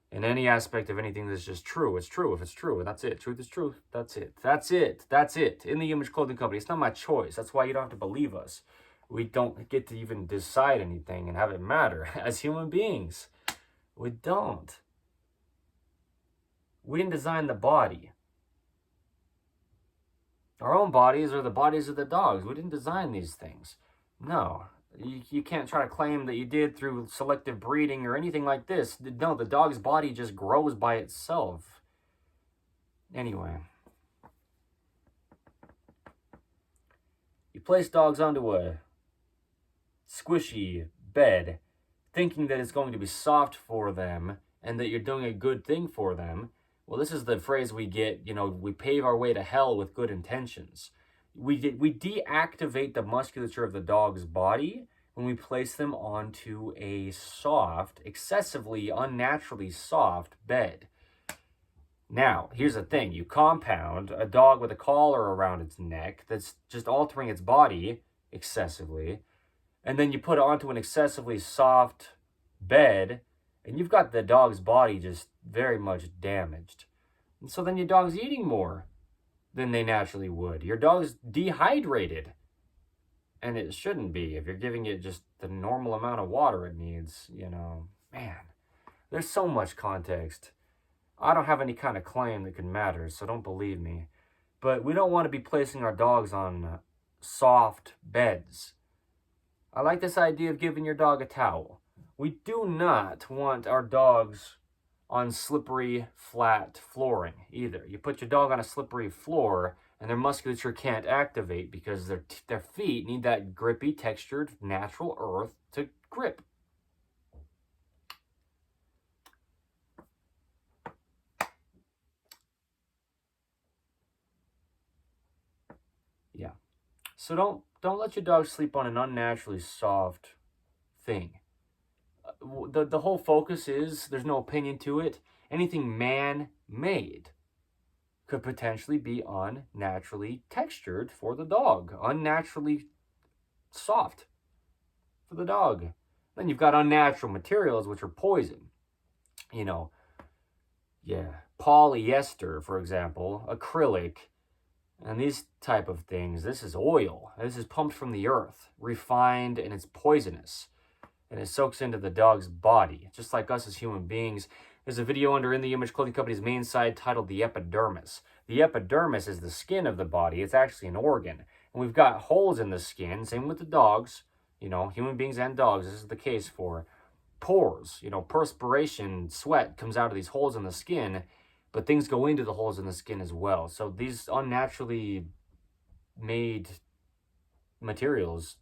In any aspect of anything that's just true, it's true if it's true, and that's it. Truth is truth. That's it. That's it. That's it. In the Image Clothing Company. It's not my choice. That's why you don't have to believe us. We don't get to even decide anything and have it matter as human beings. We don't. We didn't design the body. Our own bodies are the bodies of the dogs. We didn't design these things. No. You can't try to claim that you did through selective breeding or anything like this. No, the dog's body just grows by itself. Anyway. You place dogs onto a squishy bed, thinking that it's going to be soft for them and that you're doing a good thing for them. Well, this is the phrase we get, we pave our way to hell with good intentions. We deactivate the musculature of the dog's body when we place them onto a soft, excessively, unnaturally soft bed. Now, here's the thing. You compound a dog with a collar around its neck that's just altering its body excessively, and then you put it onto an excessively soft bed, and you've got the dog's body just very much damaged. And so then your dog's eating more than they naturally would. Your dog's dehydrated. And it shouldn't be. If you're giving it just the normal amount of water it needs, man, there's so much context. I don't have any kind of claim that can matter, so don't believe me. But we don't want to be placing our dogs on soft beds. I like this idea of giving your dog a towel. We do not want our dogs on slippery, flat flooring either. You put your dog on a slippery floor, and their musculature can't activate because their feet need that grippy, textured, natural earth to grip. Yeah. So don't let your dog sleep on an unnaturally soft thing. The whole focus is, there's no opinion to it, anything man-made could potentially be unnaturally textured for the dog, unnaturally soft for the dog. Then you've got unnatural materials, which are poison. Polyester, for example, acrylic, and these type of things. This is oil. This is pumped from the earth, refined, and it's poisonous. And it soaks into the dog's body, just like us as human beings. There's a video under In the Image Clothing Company's main site titled The Epidermis. The epidermis is the skin of the body. It's actually an organ. And we've got holes in the skin, same with the dogs. Human beings and dogs, this is the case for pores. Perspiration, sweat comes out of these holes in the skin, but things go into the holes in the skin as well. So these unnaturally made materials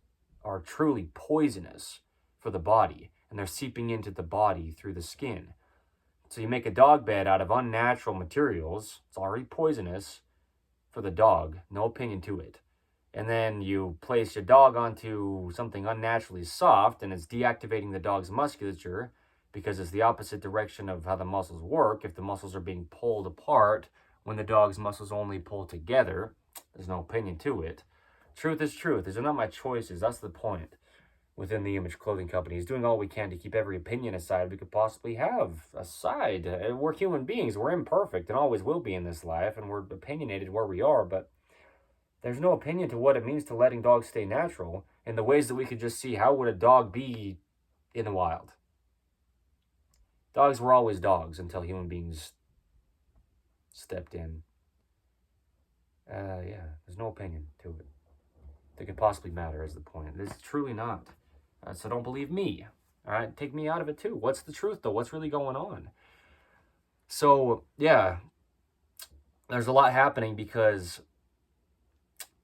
are truly poisonous for the body, and they're seeping into the body through the skin. So you make a dog bed out of unnatural materials. It's already poisonous for the dog. No opinion to it. And then you place your dog onto something unnaturally soft, and it's deactivating the dog's musculature because it's the opposite direction of how the muscles work. If the muscles are being pulled apart when the dog's muscles only pull together, there's no opinion to it. Truth is truth. These are not my choices. That's the point. Within the Image Clothing Company is doing all we can to keep every opinion aside we could possibly have aside. We're human beings. We're imperfect and always will be in this life, and we're opinionated where we are, but there's no opinion to what it means to letting dogs stay natural in the ways that we could just see how would a dog be in the wild. Dogs were always dogs until human beings stepped in. Yeah, there's no opinion to it that could possibly matter is the point. It's truly not. So don't believe me. All right, take me out of it too. What's the truth though? What's really going on? So yeah, there's a lot happening because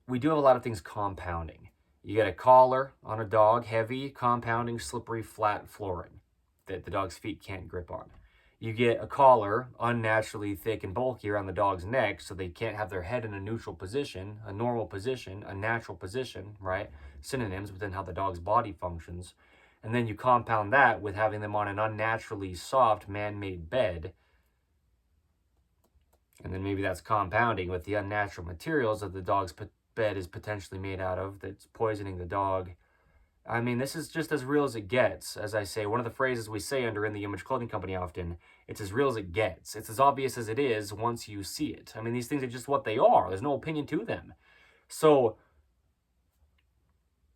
we do have a lot of things compounding. You get a collar on a dog, heavy, compounding, slippery, flat flooring that the dog's feet can't grip on. You get a collar, unnaturally thick and bulky around the dog's neck so they can't have their head in a neutral position, a normal position, a natural position, right? Synonyms within how the dog's body functions. And then you compound that with having them on an unnaturally soft man-made bed. And then maybe that's compounding with the unnatural materials that the dog's bed is potentially made out of that's poisoning the dog. I mean, this is just as real as it gets. As I say, one of the phrases we say under In the Image Clothing Company often, it's as real as it gets. It's as obvious as it is once you see it. I mean, these things are just what they are. There's no opinion to them. So,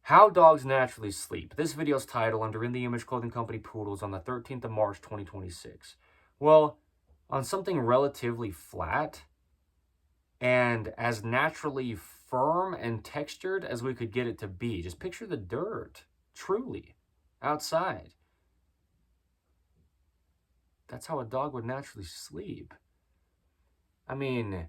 how dogs naturally sleep. This video's title under In the Image Clothing Company Poodles on the 13th of March, 2026. Well, on something relatively flat and as naturally firm and textured as we could get it to be. Just picture the dirt, truly, outside. That's how a dog would naturally sleep. I mean,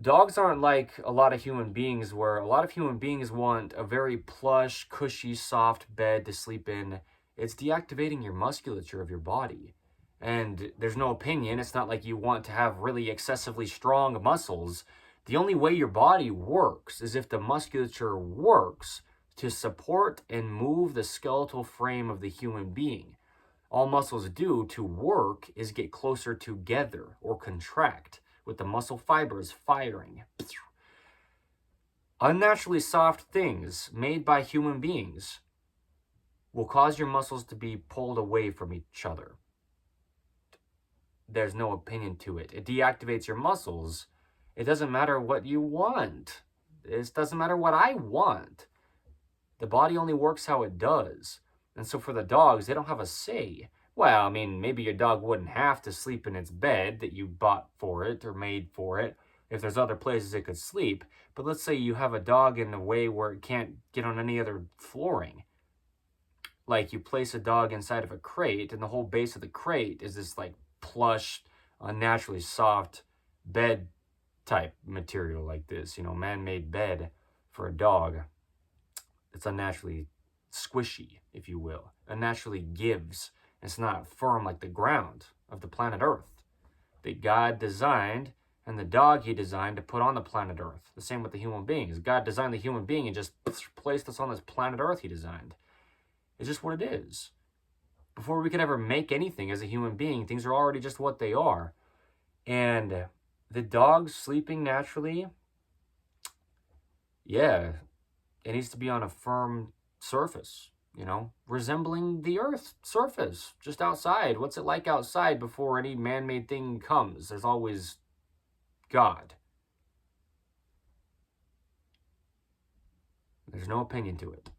dogs aren't like a lot of human beings where a lot of human beings want a very plush, cushy, soft bed to sleep in. It's deactivating your musculature of your body. And there's no opinion. It's not like you want to have really excessively strong muscles. The only way your body works is if the musculature works to support and move the skeletal frame of the human being. All muscles do to work is get closer together or contract with the muscle fibers firing. Unnaturally soft things made by human beings will cause your muscles to be pulled away from each other. There's no opinion to it. It deactivates your muscles. It doesn't matter what you want. It doesn't matter what I want. The body only works how it does. And so for the dogs, they don't have a say. Well, I mean, maybe your dog wouldn't have to sleep in its bed that you bought for it or made for it if there's other places it could sleep. But let's say you have a dog in a way where it can't get on any other flooring. Like you place a dog inside of a crate and the whole base of the crate is this like plush, unnaturally soft bed type material like this, man-made bed for a dog. It's unnaturally squishy, if you will. Unnaturally gives. It's not firm like the ground of the planet Earth that God designed and the dog he designed to put on the planet Earth. The same with the human beings. God designed the human being and just placed us on this planet Earth he designed. It's just what it is. Before we could ever make anything as a human being, things are already just what they are. And the dog sleeping naturally, yeah, it needs to be on a firm surface, resembling the Earth's surface, just outside. What's it like outside before any man-made thing comes? There's always God. There's no opinion to it.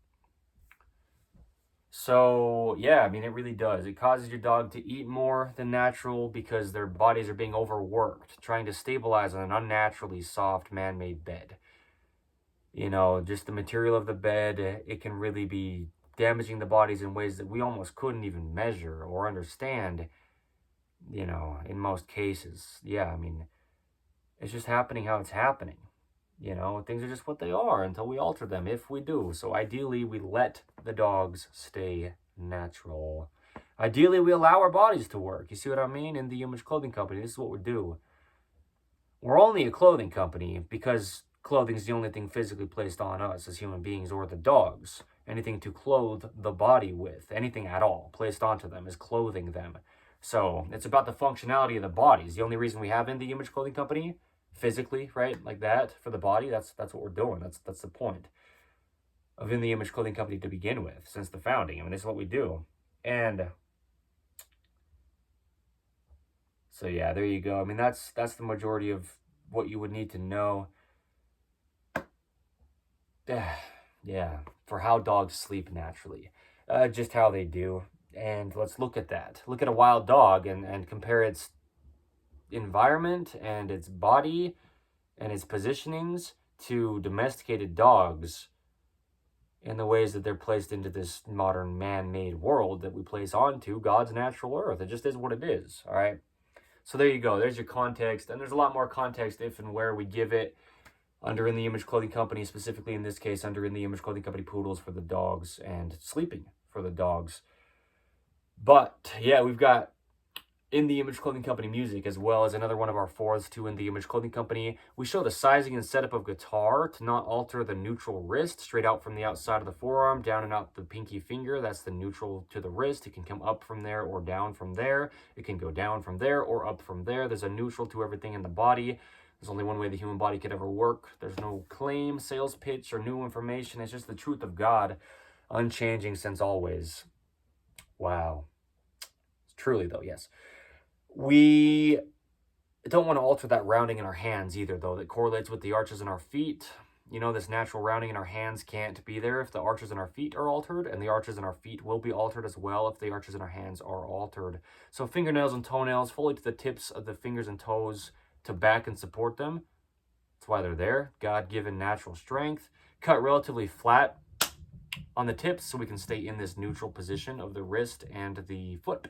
So, yeah, I mean, it really does. It causes your dog to eat more than natural because their bodies are being overworked, trying to stabilize on an unnaturally soft man-made bed. Just the material of the bed, it can really be damaging the bodies in ways that we almost couldn't even measure or understand, in most cases. Yeah, I mean, it's just happening how it's happening. Things are just what they are until we alter them, if we do. So ideally, we let the dogs stay natural. Ideally, we allow our bodies to work. You see what I mean? In the Image Clothing Company, this is what we do. We're only a clothing company because clothing is the only thing physically placed on us as human beings or the dogs. Anything to clothe the body with, anything at all placed onto them is clothing them. So it's about the functionality of the bodies. The only reason we have In the Image Clothing Company physically, right, like that for the body, that's what we're doing. That's the point of In the Image Clothing Company to begin with, since the founding. I mean, this is what we do. And so yeah, there you go. I mean, that's the majority of what you would need to know. Yeah, for how dogs sleep naturally, just how they do. And let's look at that. Look at a wild dog and compare its environment and its body and its positionings to domesticated dogs in the ways that they're placed into this modern man-made world that we place onto God's natural earth. It just is what it is, all right? So there you go. There's your context, and there's a lot more context if and where we give it under In the Image Clothing Company, specifically in this case, under In the Image Clothing Company poodles for the dogs and sleeping for the dogs. But yeah, we've got In the Image Clothing Company music, as well as another one of our fourths to In the Image Clothing Company. We show the sizing and setup of guitar to not alter the neutral wrist, straight out from the outside of the forearm, down and out the pinky finger. That's the neutral to the wrist. It can come up from there or down from there. It can go down from there or up from there. There's a neutral to everything in the body. There's only one way the human body could ever work. There's no claim, sales pitch, or new information. It's just the truth of God, unchanging since always. Wow. Truly, though, yes. We don't want to alter that rounding in our hands either, though. That correlates with the arches in our feet. You know, this natural rounding in our hands can't be there if the arches in our feet are altered, and the arches in our feet will be altered as well if the arches in our hands are altered. So fingernails and toenails fully to the tips of the fingers and toes to back and support them. That's why they're there. God-given natural strength. Cut relatively flat on the tips so we can stay in this neutral position of the wrist and the foot.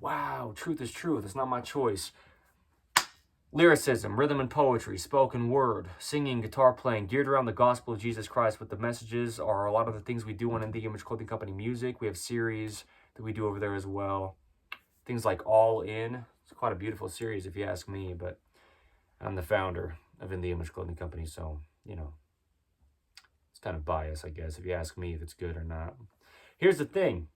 Wow, truth is truth. It's not my choice. Lyricism, rhythm and poetry, spoken word, singing, guitar playing, geared around the gospel of Jesus Christ. What the messages are a lot of the things we do on In the Image Clothing Company music. We have series that we do over there as well. Things like All In. It's quite a beautiful series if you ask me, but I'm the founder of In the Image Clothing Company, so, you know, it's kind of biased, I guess, if you ask me if it's good or not. Here's the thing.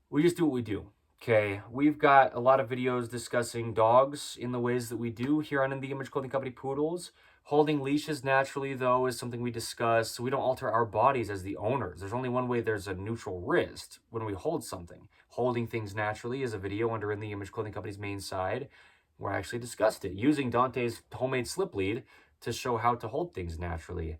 We just do what we do, okay? We've got a lot of videos discussing dogs in the ways that we do here on In the Image Clothing Company poodles. Holding leashes naturally, though, is something we discuss, so we don't alter our bodies as the owners. There's only one way there's a neutral wrist when we hold something. Holding things naturally is a video under In the Image Clothing Company's main side where I actually discussed it, using Dante's homemade slip lead to show how to hold things naturally.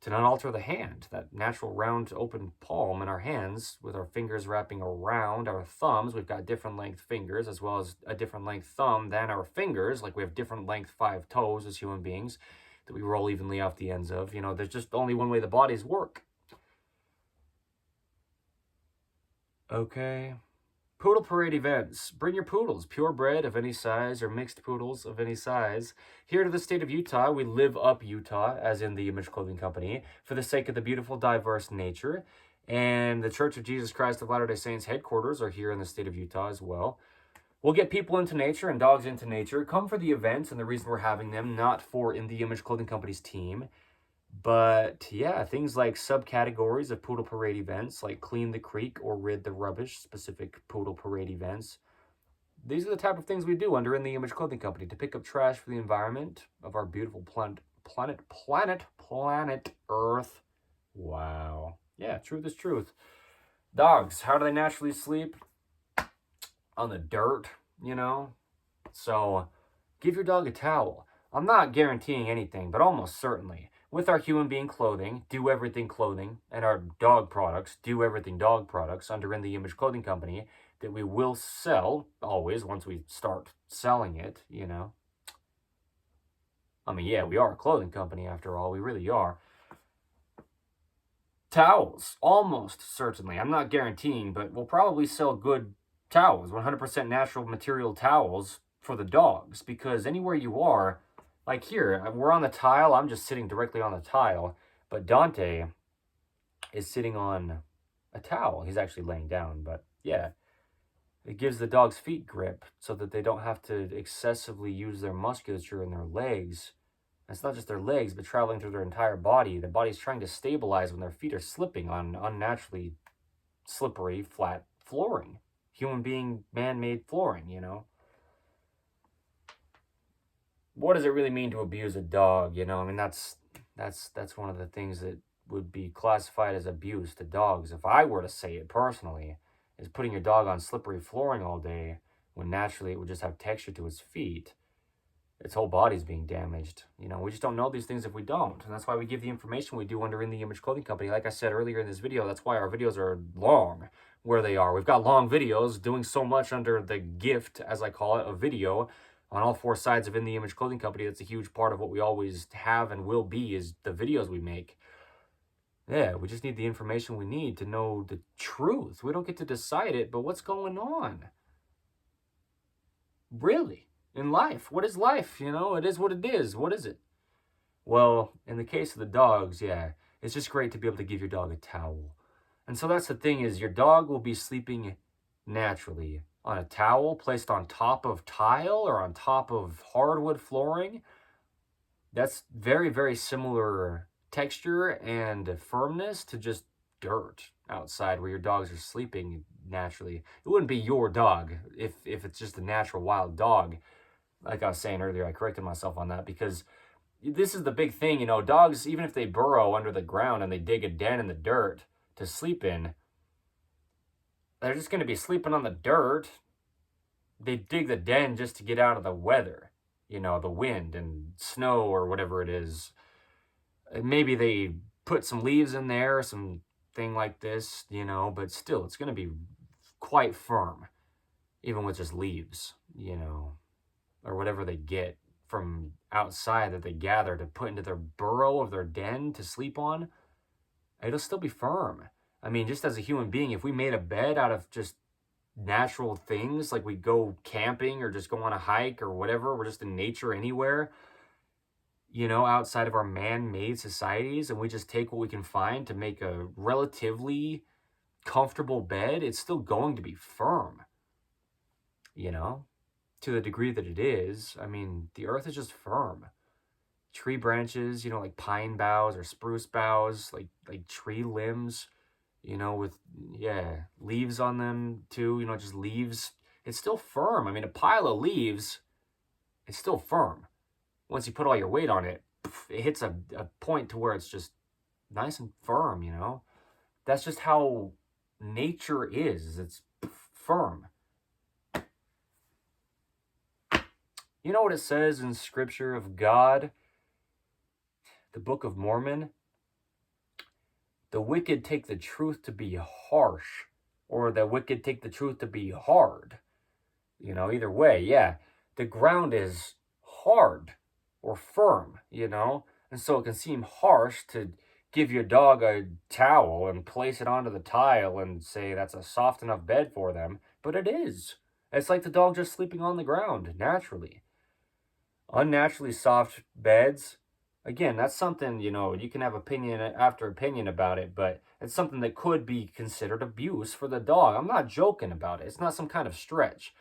To not alter the hand, that natural round open palm in our hands with our fingers wrapping around our thumbs. We've got different length fingers as well as a different length thumb than our fingers. Like we have different length 5 toes as human beings that we roll evenly off the ends of. You know, there's just only one way the bodies work. Okay. Poodle parade events. Bring your poodles, purebred of any size or mixed poodles of any size. Here to the state of Utah, we live up Utah, as in the Image Clothing Company, for the sake of the beautiful, diverse nature. And the Church of Jesus Christ of Latter-day Saints headquarters are here in the state of Utah as well. We'll get people into nature and dogs into nature. Come for the events and the reason we're having them, not for In the Image Clothing Company's team. But yeah, things like subcategories of poodle parade events, like clean the creek or rid the rubbish, specific poodle parade events. These are the type of things we do under In the Image Clothing Company to pick up trash for the environment of our beautiful planet Earth. Wow. Yeah, truth is truth. Dogs, how do they naturally sleep? On the dirt, you know? So give your dog a towel. I'm not guaranteeing anything, but almost certainly. With our human being clothing, Do Everything Clothing, and our dog products, Do Everything Dog Products, under In the Image Clothing Company, that we will sell, always, once we start selling it, you know. I mean, yeah, we are a clothing company after all, we really are. Towels, almost certainly. I'm not guaranteeing, but we'll probably sell good towels, 100% natural material towels for the dogs, because anywhere you are, like here, we're on the tile. I'm just sitting directly on the tile. But Dante is sitting on a towel. He's actually laying down. But yeah, it gives the dog's feet grip so that they don't have to excessively use their musculature in their legs. And it's not just their legs, but traveling through their entire body. The body's trying to stabilize when their feet are slipping on unnaturally slippery, flat flooring. Human being, man-made flooring, you know. What does it really mean to abuse a dog? You know, I mean, that's one of the things that would be classified as abuse to dogs. If I were to say it personally, is putting your dog on slippery flooring all day when naturally it would just have texture to its feet. Its whole body's being damaged. You know, we just don't know these things if we don't. And that's why we give the information we do under In the Image Clothing Company. Like I said earlier in this video, that's why our videos are long where they are. We've got long videos doing so much under the gift, as I call it, of video, on all four sides of In the Image Clothing Company. That's a huge part of what we always have and will be, is the videos we make. Yeah, we just need the information we need to know the truth. We don't get to decide it, but what's going on? Really? In life? What is life? You know, it is what it is. What is it? Well, in the case of the dogs, yeah, it's just great to be able to give your dog a towel. And so that's the thing, is your dog will be sleeping naturally on a towel placed on top of tile or on top of hardwood flooring. That's very, very similar texture and firmness to just dirt outside where your dogs are sleeping naturally. It wouldn't be your dog if it's just a natural wild dog. Like I was saying earlier, I corrected myself on that, because this is the big thing, you know, dogs, even if they burrow under the ground and they dig a den in the dirt to sleep in, they're just going to be sleeping on the dirt. They dig the den just to get out of the weather, you know, the wind and snow or whatever it is. Maybe they put some leaves in there, some thing like this, you know, but still, it's going to be quite firm, even with just leaves, you know, or whatever they get from outside that they gather to put into their burrow of their den to sleep on. It'll still be firm. I mean, just as a human being, if we made a bed out of just natural things, like we go camping or just go on a hike or whatever, we're just in nature anywhere, you know, outside of our man-made societies, and we just take what we can find to make a relatively comfortable bed, it's still going to be firm, you know, to the degree that it is. I mean, the earth is just firm. Tree branches, you know, like pine boughs or spruce boughs, like tree limbs, you know, with, yeah, leaves on them too, you know, just leaves. It's still firm. I mean, a pile of leaves, it's still firm. Once you put all your weight on it, it hits a point to where it's just nice and firm, you know? That's just how nature is. It's firm. You know what it says in Scripture of God? The Book of Mormon? The wicked take the truth to be harsh, or the wicked take the truth to be hard. You know, either way, yeah. The ground is hard or firm, you know? And so it can seem harsh to give your dog a towel and place it onto the tile and say that's a soft enough bed for them, but it is. It's like the dog just sleeping on the ground, naturally. Unnaturally soft beds, again, that's something, you know, you can have opinion after opinion about it, but it's something that could be considered abuse for the dog. I'm not joking about it. It's not some kind of stretch,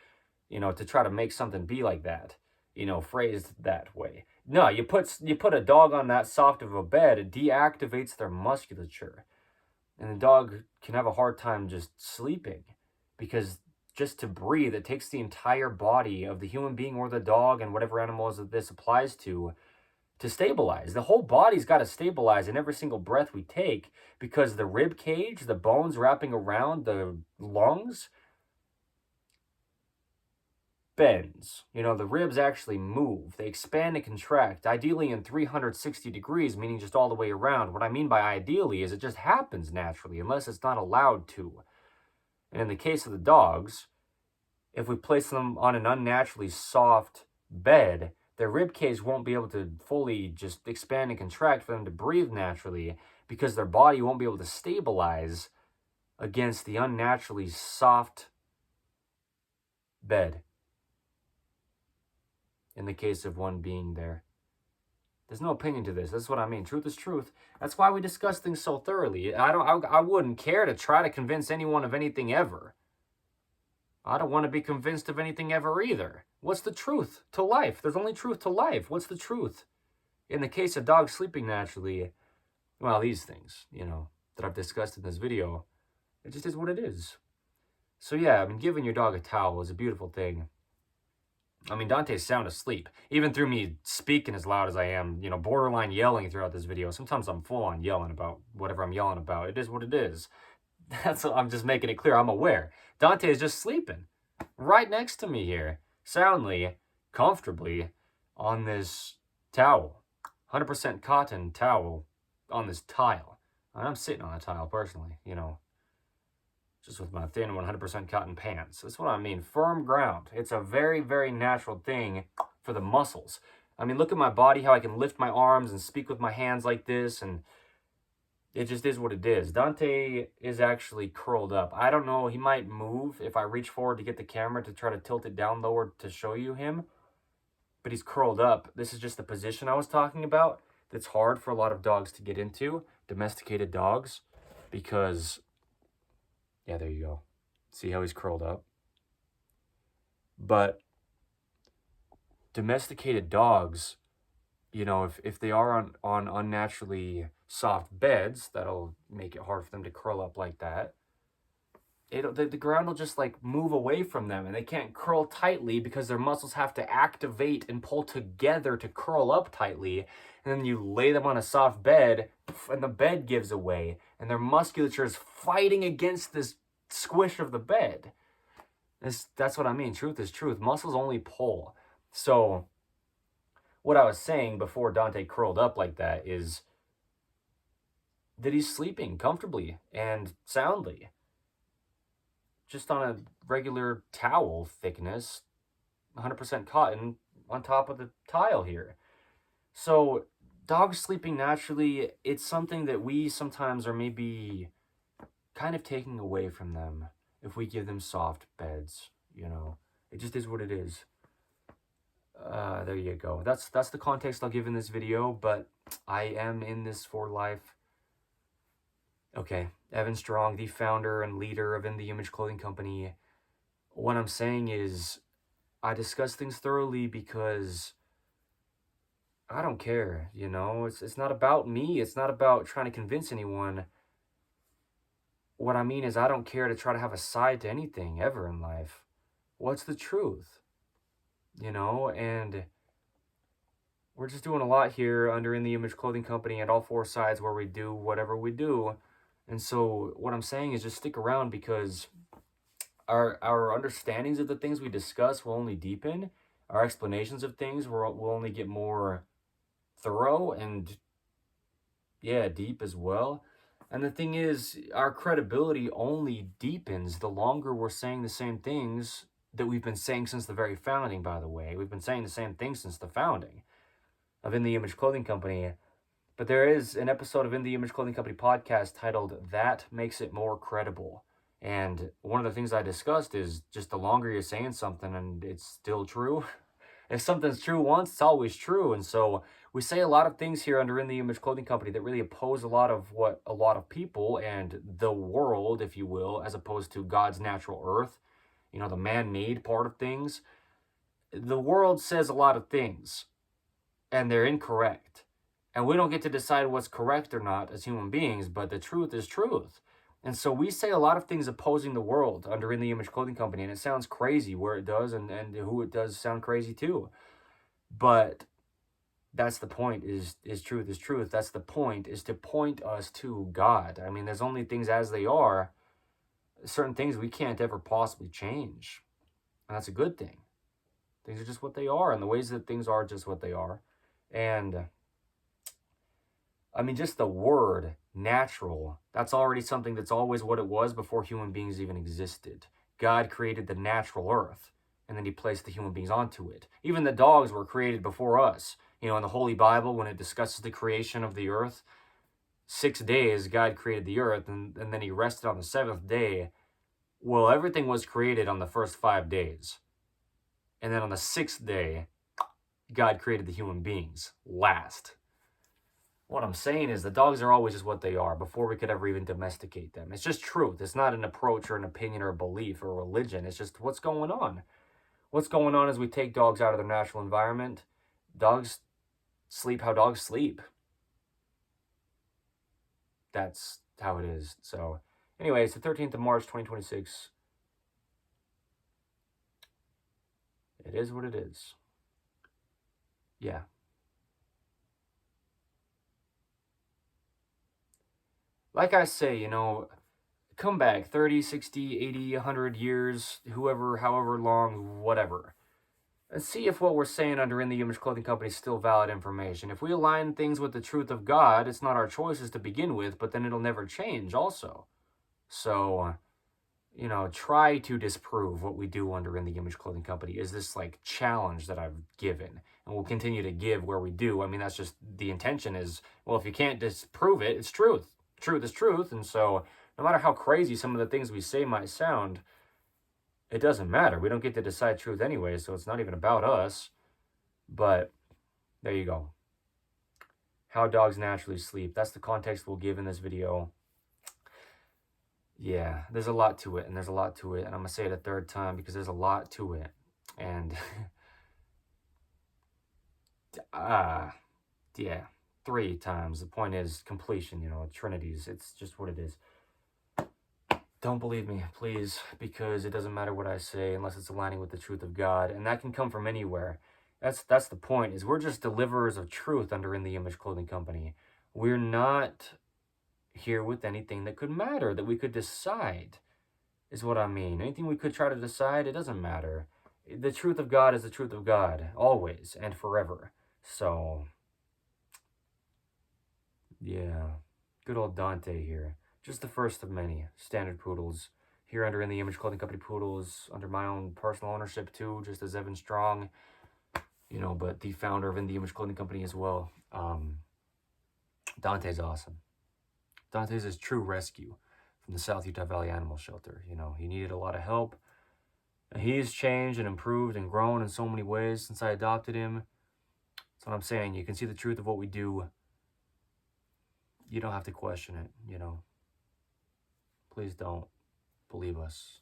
you know, to try to make something be like that, you know, phrased that way. No, you put a dog on that soft of a bed, it deactivates their musculature. And the dog can have a hard time just sleeping, because just to breathe, it takes the entire body of the human being or the dog and whatever animals that this applies to stabilize. The whole body's got to stabilize in every single breath we take, because the rib cage, the bones wrapping around the lungs, bends. You know, the ribs actually move. They expand and contract, ideally in 360 degrees, meaning just all the way around. What I mean by ideally is it just happens naturally, unless it's not allowed to. And in the case of the dogs, if we place them on an unnaturally soft bed, their rib cage won't be able to fully just expand and contract for them to breathe naturally, because their body won't be able to stabilize against the unnaturally soft bed. In the case of one being there. There's no opinion to this. That's what I mean. Truth is truth. That's why we discuss things so thoroughly. I wouldn't care to try to convince anyone of anything ever. I don't want to be convinced of anything ever either. What's the truth to life? There's only truth to life. What's the truth? In the case of dogs sleeping naturally, well, these things, you know, that I've discussed in this video, it just is what it is. So yeah, I mean, giving your dog a towel is a beautiful thing. I mean, Dante's sound asleep, even through me speaking as loud as I am, you know, borderline yelling throughout this video. Sometimes I'm full on yelling about whatever I'm yelling about. It is what it is. I'm just making it clear. I'm aware. Dante is just sleeping right next to me here, soundly, comfortably, on this towel. 100% cotton towel on this tile. And I'm sitting on a tile personally, you know. just with my thin 100% cotton pants. That's what I mean, firm ground. It's a very, very natural thing for the muscles. I mean, look at my body, how I can lift my arms and speak with my hands like this, and it just is what it is. Dante is actually curled up. I don't know, he might move if I reach forward to get the camera to try to tilt it down lower to show you him, but he's curled up. This is just the position I was talking about that's hard for a lot of dogs to get into, domesticated dogs, because, yeah, there you go. See how he's curled up? But domesticated dogs, you know, if they are on unnaturally soft beds, that'll make it hard for them to curl up like that. The ground will just like move away from them, and they can't curl tightly because their muscles have to activate and pull together to curl up tightly. And then you lay them on a soft bed and the bed gives away, and their musculature is fighting against this squish of the bed. That's what I mean. Truth is truth. Muscles only pull. So what I was saying before Dante curled up like that is that he's sleeping comfortably and soundly, just on a regular towel thickness, 100% cotton on top of the tile here. So dogs sleeping naturally, it's something that we sometimes are maybe kind of taking away from them if we give them soft beds, you know. It just is what it is. There you go. That's the context I'll give in this video, but I am in this for life. Okay, Evan Strong, the founder and leader of In the Image Clothing Company. What I'm saying is, I discuss things thoroughly because I don't care, you know? It's not about me. It's not about trying to convince anyone. What I mean is, I don't care to try to have a side to anything ever in life. What's the truth? You know, and we're just doing a lot here under In the Image Clothing Company and all four sides where we do whatever we do. And so what I'm saying is just stick around, because our understandings of the things we discuss will only deepen. Our explanations of things will only get more thorough and, yeah, deep as well. And the thing is, our credibility only deepens the longer we're saying the same things that we've been saying since the very founding, by the way. We've been saying the same thing since the founding of In the Image Clothing Company. But there is an episode of In the Image Clothing Company podcast titled That Makes It More Credible. And one of the things I discussed is just the longer you're saying something and it's still true. If something's true once, it's always true. And so we say a lot of things here under In the Image Clothing Company that really oppose a lot of what a lot of people and the world, if you will, as opposed to God's natural earth, you know, the man-made part of things. The world says a lot of things, and they're incorrect. And we don't get to decide what's correct or not as human beings, but the truth is truth. And so we say a lot of things opposing the world under In the Image Clothing Company, and it sounds crazy where it does, and who it does sound crazy too. But that's the point, is truth is truth. That's the point, is to point us to God. I mean, there's only things as they are. Certain things we can't ever possibly change. And that's a good thing. Things are just what they are, and the ways that things are just what they are. And I mean, just the word natural, that's already something that's always what it was before human beings even existed. God created the natural earth, and then he placed the human beings onto it. Even the dogs were created before us. You know, in the Holy Bible, when it discusses the creation of the earth, 6 days God created the earth, and then he rested on the seventh day. Well, everything was created on the first 5 days. And then on the sixth day, God created the human beings last. What I'm saying is the dogs are always just what they are before we could ever even domesticate them. It's just truth. It's not an approach or an opinion or a belief or a religion. It's just what's going on. What's going on is we take dogs out of their natural environment. Dogs sleep how dogs sleep. That's how it is. So anyway, it's the 13th of March, 2026. It is what it is. Yeah. Like I say, you know, come back 30, 60, 80, 100 years, whoever, however long, whatever. And see if what we're saying under In the Image Clothing Company is still valid information. If we align things with the truth of God, it's not our choices to begin with, but then it'll never change also. So you know, try to disprove what we do under In the Image Clothing Company is this like challenge that I've given and will continue to give where we do. I mean, that's just the intention is, well, if you can't disprove it, it's truth. Truth is truth. And so no matter how crazy some of the things we say might sound, it doesn't matter. We don't get to decide truth anyway, so it's not even about us. But there you go. How dogs naturally sleep. That's the context we'll give in this video. Yeah, there's a lot to it, and there's a lot to it. And I'm going to say it a third time because there's a lot to it. And, yeah, 3 times. The point is completion, you know, trinities. It's just what it is. Don't believe me, please, because it doesn't matter what I say unless it's aligning with the truth of God. And that can come from anywhere. That's the point, is we're just deliverers of truth under In the Image Clothing Company. We're not here with anything that could matter, that we could decide, is what I mean. Anything we could try to decide, it doesn't matter. The truth of God is the truth of God, always and forever. So, yeah, good old Dante here. Just the first of many standard poodles here under In the Image Clothing Company poodles, under my own personal ownership too, just as Evan Strong, you know, but the founder of In the Image Clothing Company as well. Dante's awesome. Dante's his true rescue from the South Utah Valley Animal Shelter. You know, he needed a lot of help. And he's changed and improved and grown in so many ways since I adopted him. That's what I'm saying. You can see the truth of what we do. You don't have to question it, you know. Please don't believe us.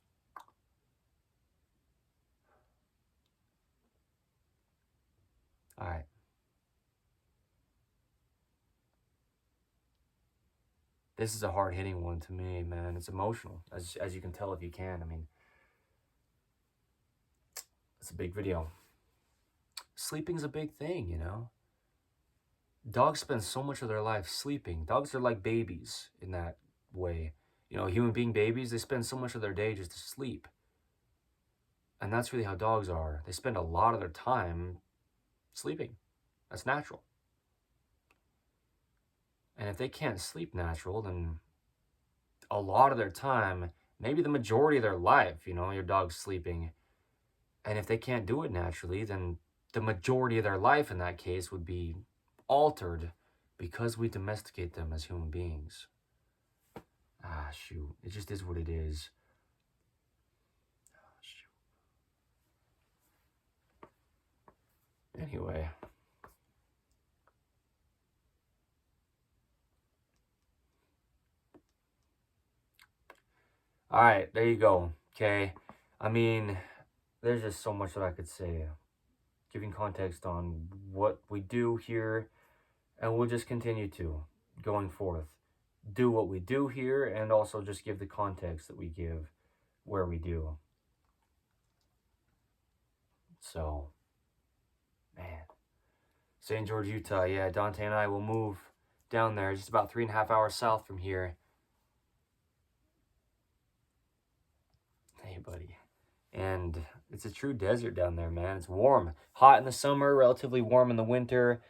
All right. This is a hard-hitting one to me, man. It's emotional, as you can tell if you can. I mean, it's a big video. Sleeping's a big thing, you know. Dogs spend so much of their life sleeping. Dogs are like babies in that way. You know, human being babies, they spend so much of their day just to sleep. And that's really how dogs are. They spend a lot of their time sleeping. That's natural. And if they can't sleep natural, then a lot of their time, maybe the majority of their life, you know, your dog's sleeping. And if they can't do it naturally, then the majority of their life in that case would be altered because we domesticate them as human beings. Shoot. It just is what it is. Shoot. Anyway. All right, there you go. Okay. I mean, there's just so much that I could say, giving context on what we do here, and we'll just continue to, going forth, do what we do here, and also just give the context that we give where we do. So, man, St. George, Utah. Yeah, Dante and I will move down there, just about 3.5 hours south from here. Hey, buddy. And it's a true desert down there, man. It's warm. Hot in the summer, relatively warm in the winter.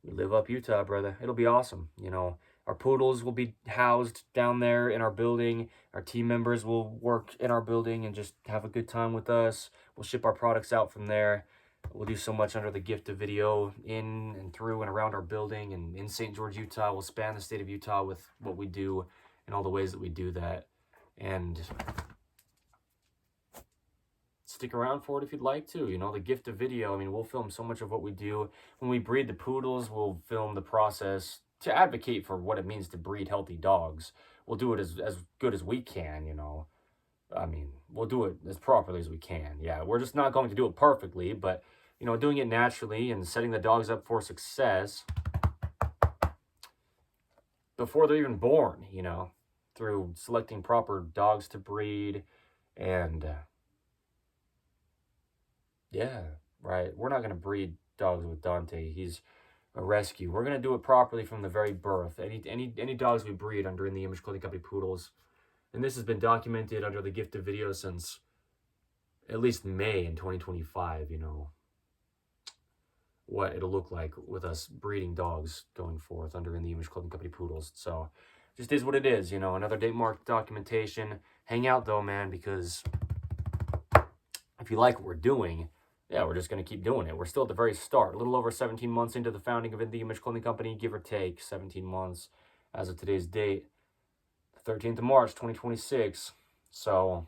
We live up Utah, brother. It'll be awesome. You know, our poodles will be housed down there in our building. Our team members will work in our building and just have a good time with us. We'll ship our products out from there. We'll do so much under the gift of video in and through and around our building. And in St. George, Utah, we'll span the state of Utah with what we do and all the ways that we do that. And stick around for it if you'd like to. You know, the gift of video. I mean, we'll film so much of what we do. When we breed the poodles, we'll film the process to advocate for what it means to breed healthy dogs. We'll do it as good as we can, you know. I mean, we'll do it as properly as we can. Yeah, we're just not going to do it perfectly, but, you know, doing it naturally and setting the dogs up for success before they're even born, you know, through selecting proper dogs to breed and... yeah, right. We're not going to breed dogs with Dante. He's a rescue. We're going to do it properly from the very birth. Any dogs we breed under In the Image Clothing Company poodles. And this has been documented under the gift of video since at least May in 2025, you know, what it'll look like with us breeding dogs going forth under In the Image Clothing Company poodles. So just is what it is, you know. Another date mark documentation. Hang out though, man, because if you like what we're doing, yeah, we're just going to keep doing it. We're still at the very start, a little over 17 months into the founding of In The Image Clothing Company, give or take 17 months as of today's date, 13th of March, 2026. So,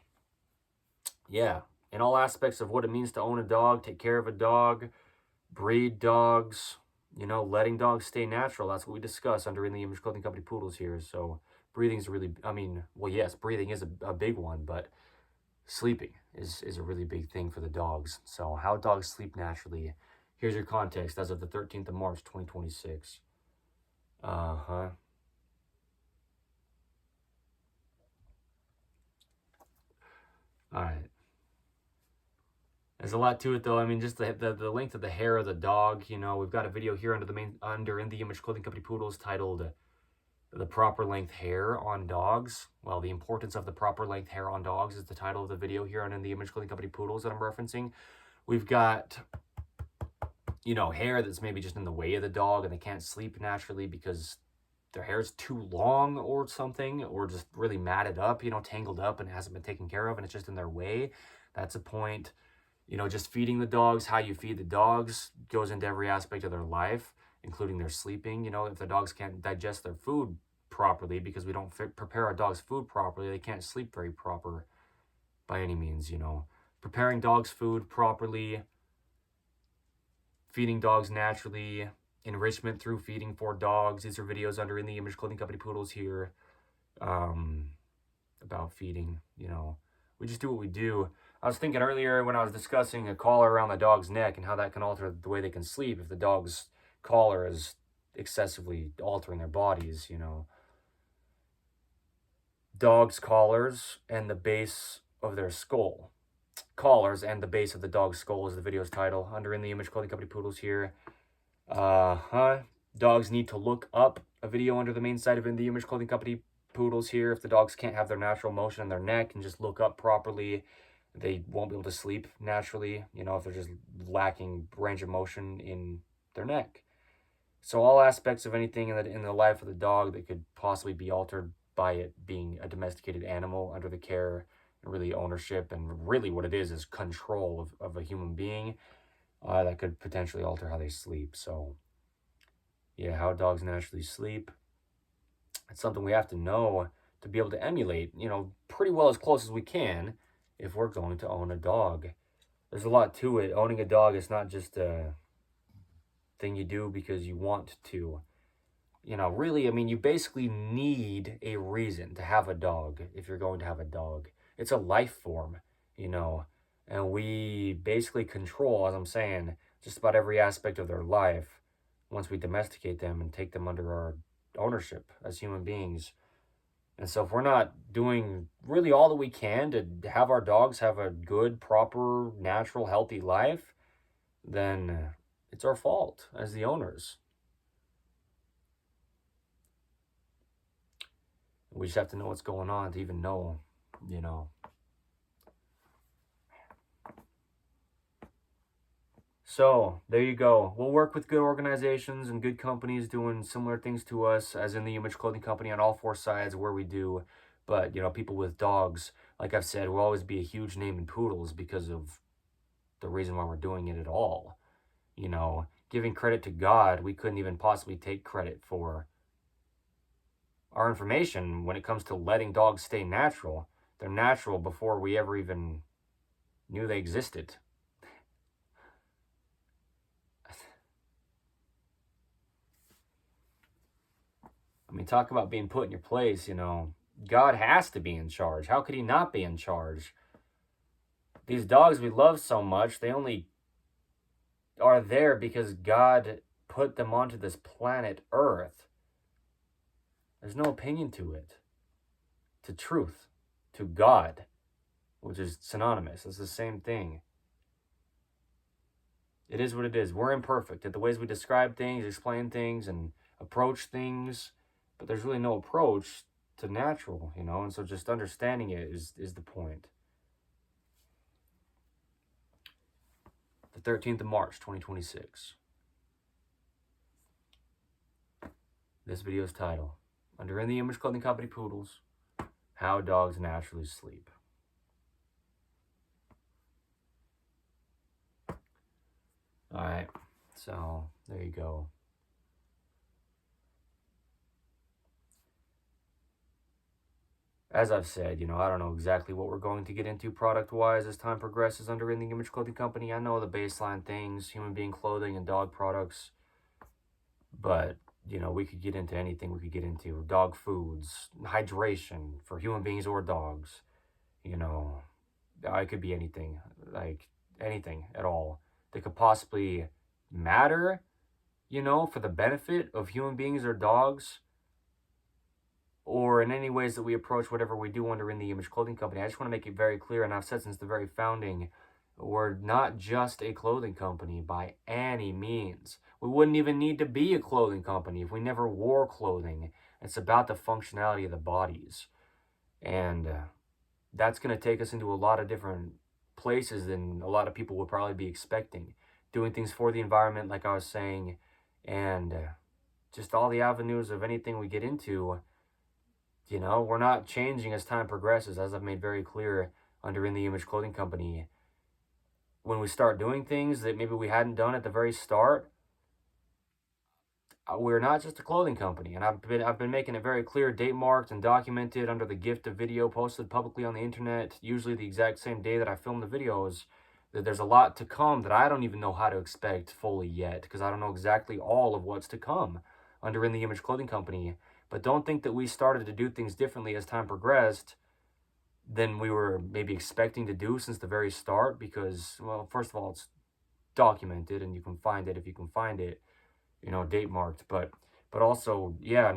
yeah, in all aspects of what it means to own a dog, take care of a dog, breed dogs, you know, letting dogs stay natural. That's what we discuss under In The Image Clothing Company Poodles here. So, breathing's really, I mean, well, yes, breathing is a big one, but sleeping is a really big thing for the dogs. So how dogs sleep naturally. Here's your context as of the 13th of March, 2026. Uh-huh. All right. There's a lot to it, though. I mean, just the length of the hair of the dog. You know, we've got a video here under In The Image Clothing Company Poodles titled "The Proper Length Hair on Dogs." Well, the importance of the proper length hair on dogs is the title of the video here on In The Image Clothing Company Poodles that I'm referencing. We've got, you know, hair that's maybe just in the way of the dog and they can't sleep naturally because their hair's too long or something, or just really matted up, you know, tangled up and hasn't been taken care of and it's just in their way. That's a point. You know, just feeding the dogs, how you feed the dogs goes into every aspect of their life, including their sleeping. You know, if the dogs can't digest their food properly because we don't prepare our dogs' food properly, they can't sleep very proper by any means, you know. Preparing dogs' food properly, feeding dogs naturally, enrichment through feeding for dogs. These are videos under In The Image Clothing Company Poodles here, about feeding, you know. We just do what we do. I was thinking earlier when I was discussing a collar around the dog's neck and how that can alter the way they can sleep if the dog's collar is excessively altering their bodies, you know. Dogs' collars and the base of their skull. Collars and the base of the dog's skull is the video's title. Under In The Image Clothing Company Poodles here. Dogs need to look up. A video under the main site of In The Image Clothing Company Poodles here. If the dogs can't have their natural motion in their neck and just look up properly, they won't be able to sleep naturally, you know, if they're just lacking range of motion in their neck. So all aspects of anything in the life of the dog that could possibly be altered by it being a domesticated animal under the care and really ownership and really what it is control of a human being, that could potentially alter how they sleep. So yeah, how dogs naturally sleep, it's something we have to know to be able to emulate, you know, pretty well as close as we can if we're going to own a dog. There's a lot to it. Owning a dog is not just a thing you do because you want to. You know, really, I mean, you basically need a reason to have a dog if you're going to have a dog. It's a life form, you know, and we basically control, as I'm saying, just about every aspect of their life once we domesticate them and take them under our ownership as human beings. And so if we're not doing really all that we can to have our dogs have a good, proper, natural, healthy life, then it's our fault as the owners. We just have to know what's going on to even know, you know. So, there you go. We'll work with good organizations and good companies doing similar things to us, as In The Image Clothing Company on all four sides where we do. But, you know, people with dogs, like I've said, will always be a huge name in poodles because of the reason why we're doing it at all. You know, giving credit to God, we couldn't even possibly take credit for our information when it comes to letting dogs stay natural. They're natural before we ever even knew they existed. I mean, talk about being put in your place, you know. God has to be in charge. How could he not be in charge? These dogs we love so much, they only are there because God put them onto this planet Earth. There's no opinion to it, to truth, to God, which is synonymous. It's the same thing. It is what it is. We're imperfect at the ways we describe things, explain things, and approach things, but there's really no approach to natural, you know, and so just understanding it is the point. The 13th of March, 2026. This video's title under In the Image Clothing Company Poodles, how dogs naturally sleep. Alright, so there you go. As I've said, I don't know exactly what we're going to get into product-wise as time progresses under In the Image Clothing Company. I know the baseline things, human being clothing and dog products, but, we could get into anything we could get into. Dog foods, hydration for human beings or dogs, it could be anything, like anything at all that could possibly matter, for the benefit of human beings or dogs, or in any ways that we approach whatever we do under In the Image Clothing Company. I just want to make it very clear, and I've said since the very founding, we're not just a clothing company by any means. We wouldn't even need to be a clothing company if we never wore clothing. It's about the functionality of the bodies. And that's going to take us into a lot of different places than a lot of people would probably be expecting. Doing things for the environment, like I was saying, and just all the avenues of anything we get into. We're not changing as time progresses, as I've made very clear under In the Image Clothing Company. When we start doing things that maybe we hadn't done at the very start, we're not just a clothing company. And I've been making it very clear, date marked and documented under the gift of video posted publicly on the internet, usually the exact same day that I filmed the videos, that there's a lot to come that I don't even know how to expect fully yet, because I don't know exactly all of what's to come under In the Image Clothing Company. But don't think that we started to do things differently as time progressed than we were maybe expecting to do since the very start, because, well, first of all, it's documented and you can find it if you can find it, date marked. But also, yeah,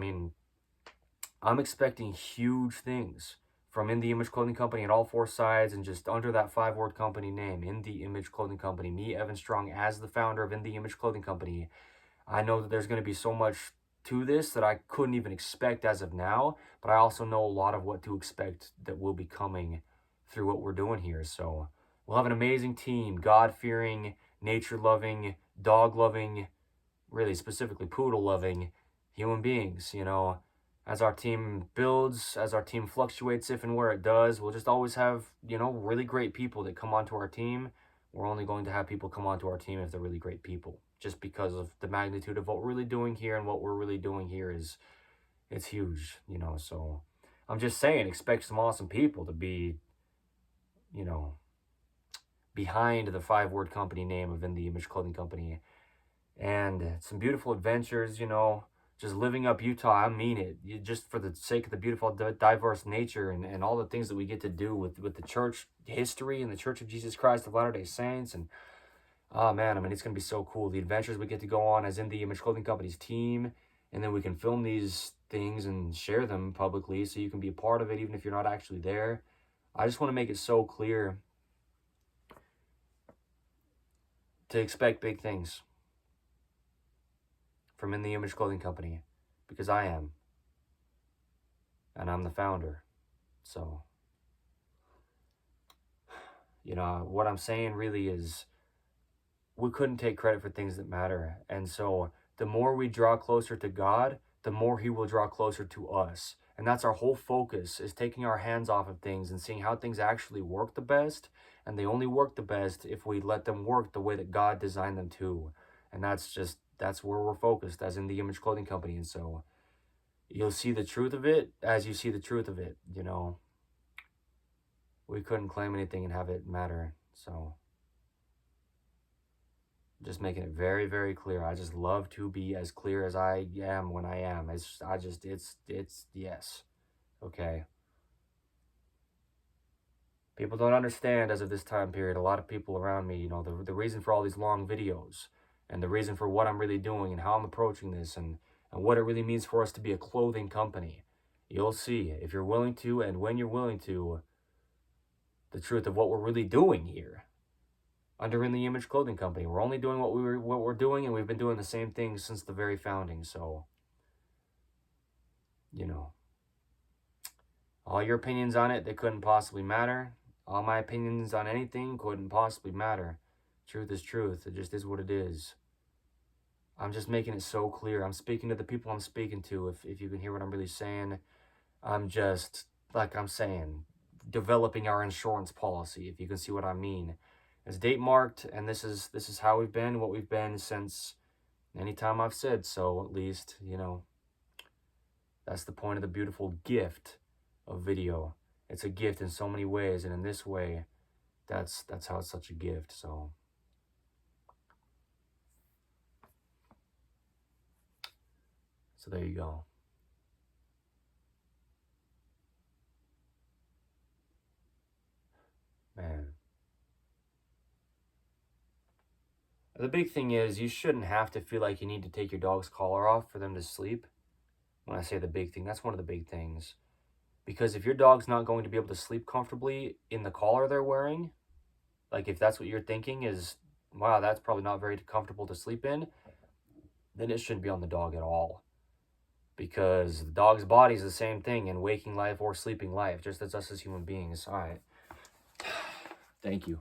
I'm expecting huge things from In the Image Clothing Company at all four sides, and just under that 5-word company name, In the Image Clothing Company. Me, Evan Strong, as the founder of In the Image Clothing Company, I know that there's going to be so much to this that I couldn't even expect as of now, but I also know a lot of what to expect that will be coming through what we're doing here. So we'll have an amazing team, God-fearing, nature-loving, dog-loving, really specifically poodle-loving human beings, As our team builds, as our team fluctuates, if and where it does, we'll just always have, really great people that come onto our team. We're only going to have people come onto our team if they're really great people, just because of the magnitude of what we're really doing here. And what we're really doing here it's huge, so I'm just saying, expect some awesome people to be, behind the 5-word company name of In the Image Clothing Company, and some beautiful adventures, just living up Utah. I mean it, just for the sake of the beautiful, diverse nature and all the things that we get to do with the church history and the Church of Jesus Christ of Latter-day Saints. And oh man, it's going to be so cool. The adventures we get to go on as In the Image Clothing Company's team, and then we can film these things and share them publicly so you can be a part of it even if you're not actually there. I just want to make it so clear to expect big things from In the Image Clothing Company, because I am, and I'm the founder. So, what I'm saying really is we couldn't take credit for things that matter. And so the more we draw closer to God, the more he will draw closer to us. And that's our whole focus, is taking our hands off of things and seeing how things actually work the best. And they only work the best if we let them work the way that God designed them to. And that's where we're focused as In the Image Clothing Company. And so you'll see the truth of it as you see the truth of it, We couldn't claim anything and have it matter. So just making it very, very clear. I just love to be as clear as I am when I am. It's yes. Okay. People don't understand as of this time period. A lot of people around me, the reason for all these long videos, and the reason for what I'm really doing and how I'm approaching this, and what it really means for us to be a clothing company. You'll see, if you're willing to, and when you're willing to, the truth of what we're really doing here under In the Image Clothing Company. We're only doing what we're doing, and we've been doing the same thing since the very founding. So, all your opinions on it, they couldn't possibly matter. All my opinions on anything couldn't possibly matter. Truth is truth. It just is what it is. I'm just making it so clear. I'm speaking to the people I'm speaking to. If you can hear what I'm really saying, I'm just, like I'm saying, developing our insurance policy, if you can see what I mean. It's date marked, and this is how we've been, what we've been since any time I've said so, at least, you know. That's the point of the beautiful gift of video. It's a gift in so many ways, and in this way, that's how it's such a gift. So there you go. Man. The big thing is you shouldn't have to feel like you need to take your dog's collar off for them to sleep. When I say the big thing, that's one of the big things. Because if your dog's not going to be able to sleep comfortably in the collar they're wearing, like if that's what you're thinking is, wow, that's probably not very comfortable to sleep in, then it shouldn't be on the dog at all. Because the dog's body is the same thing in waking life or sleeping life, just as us as human beings. All right. Thank you.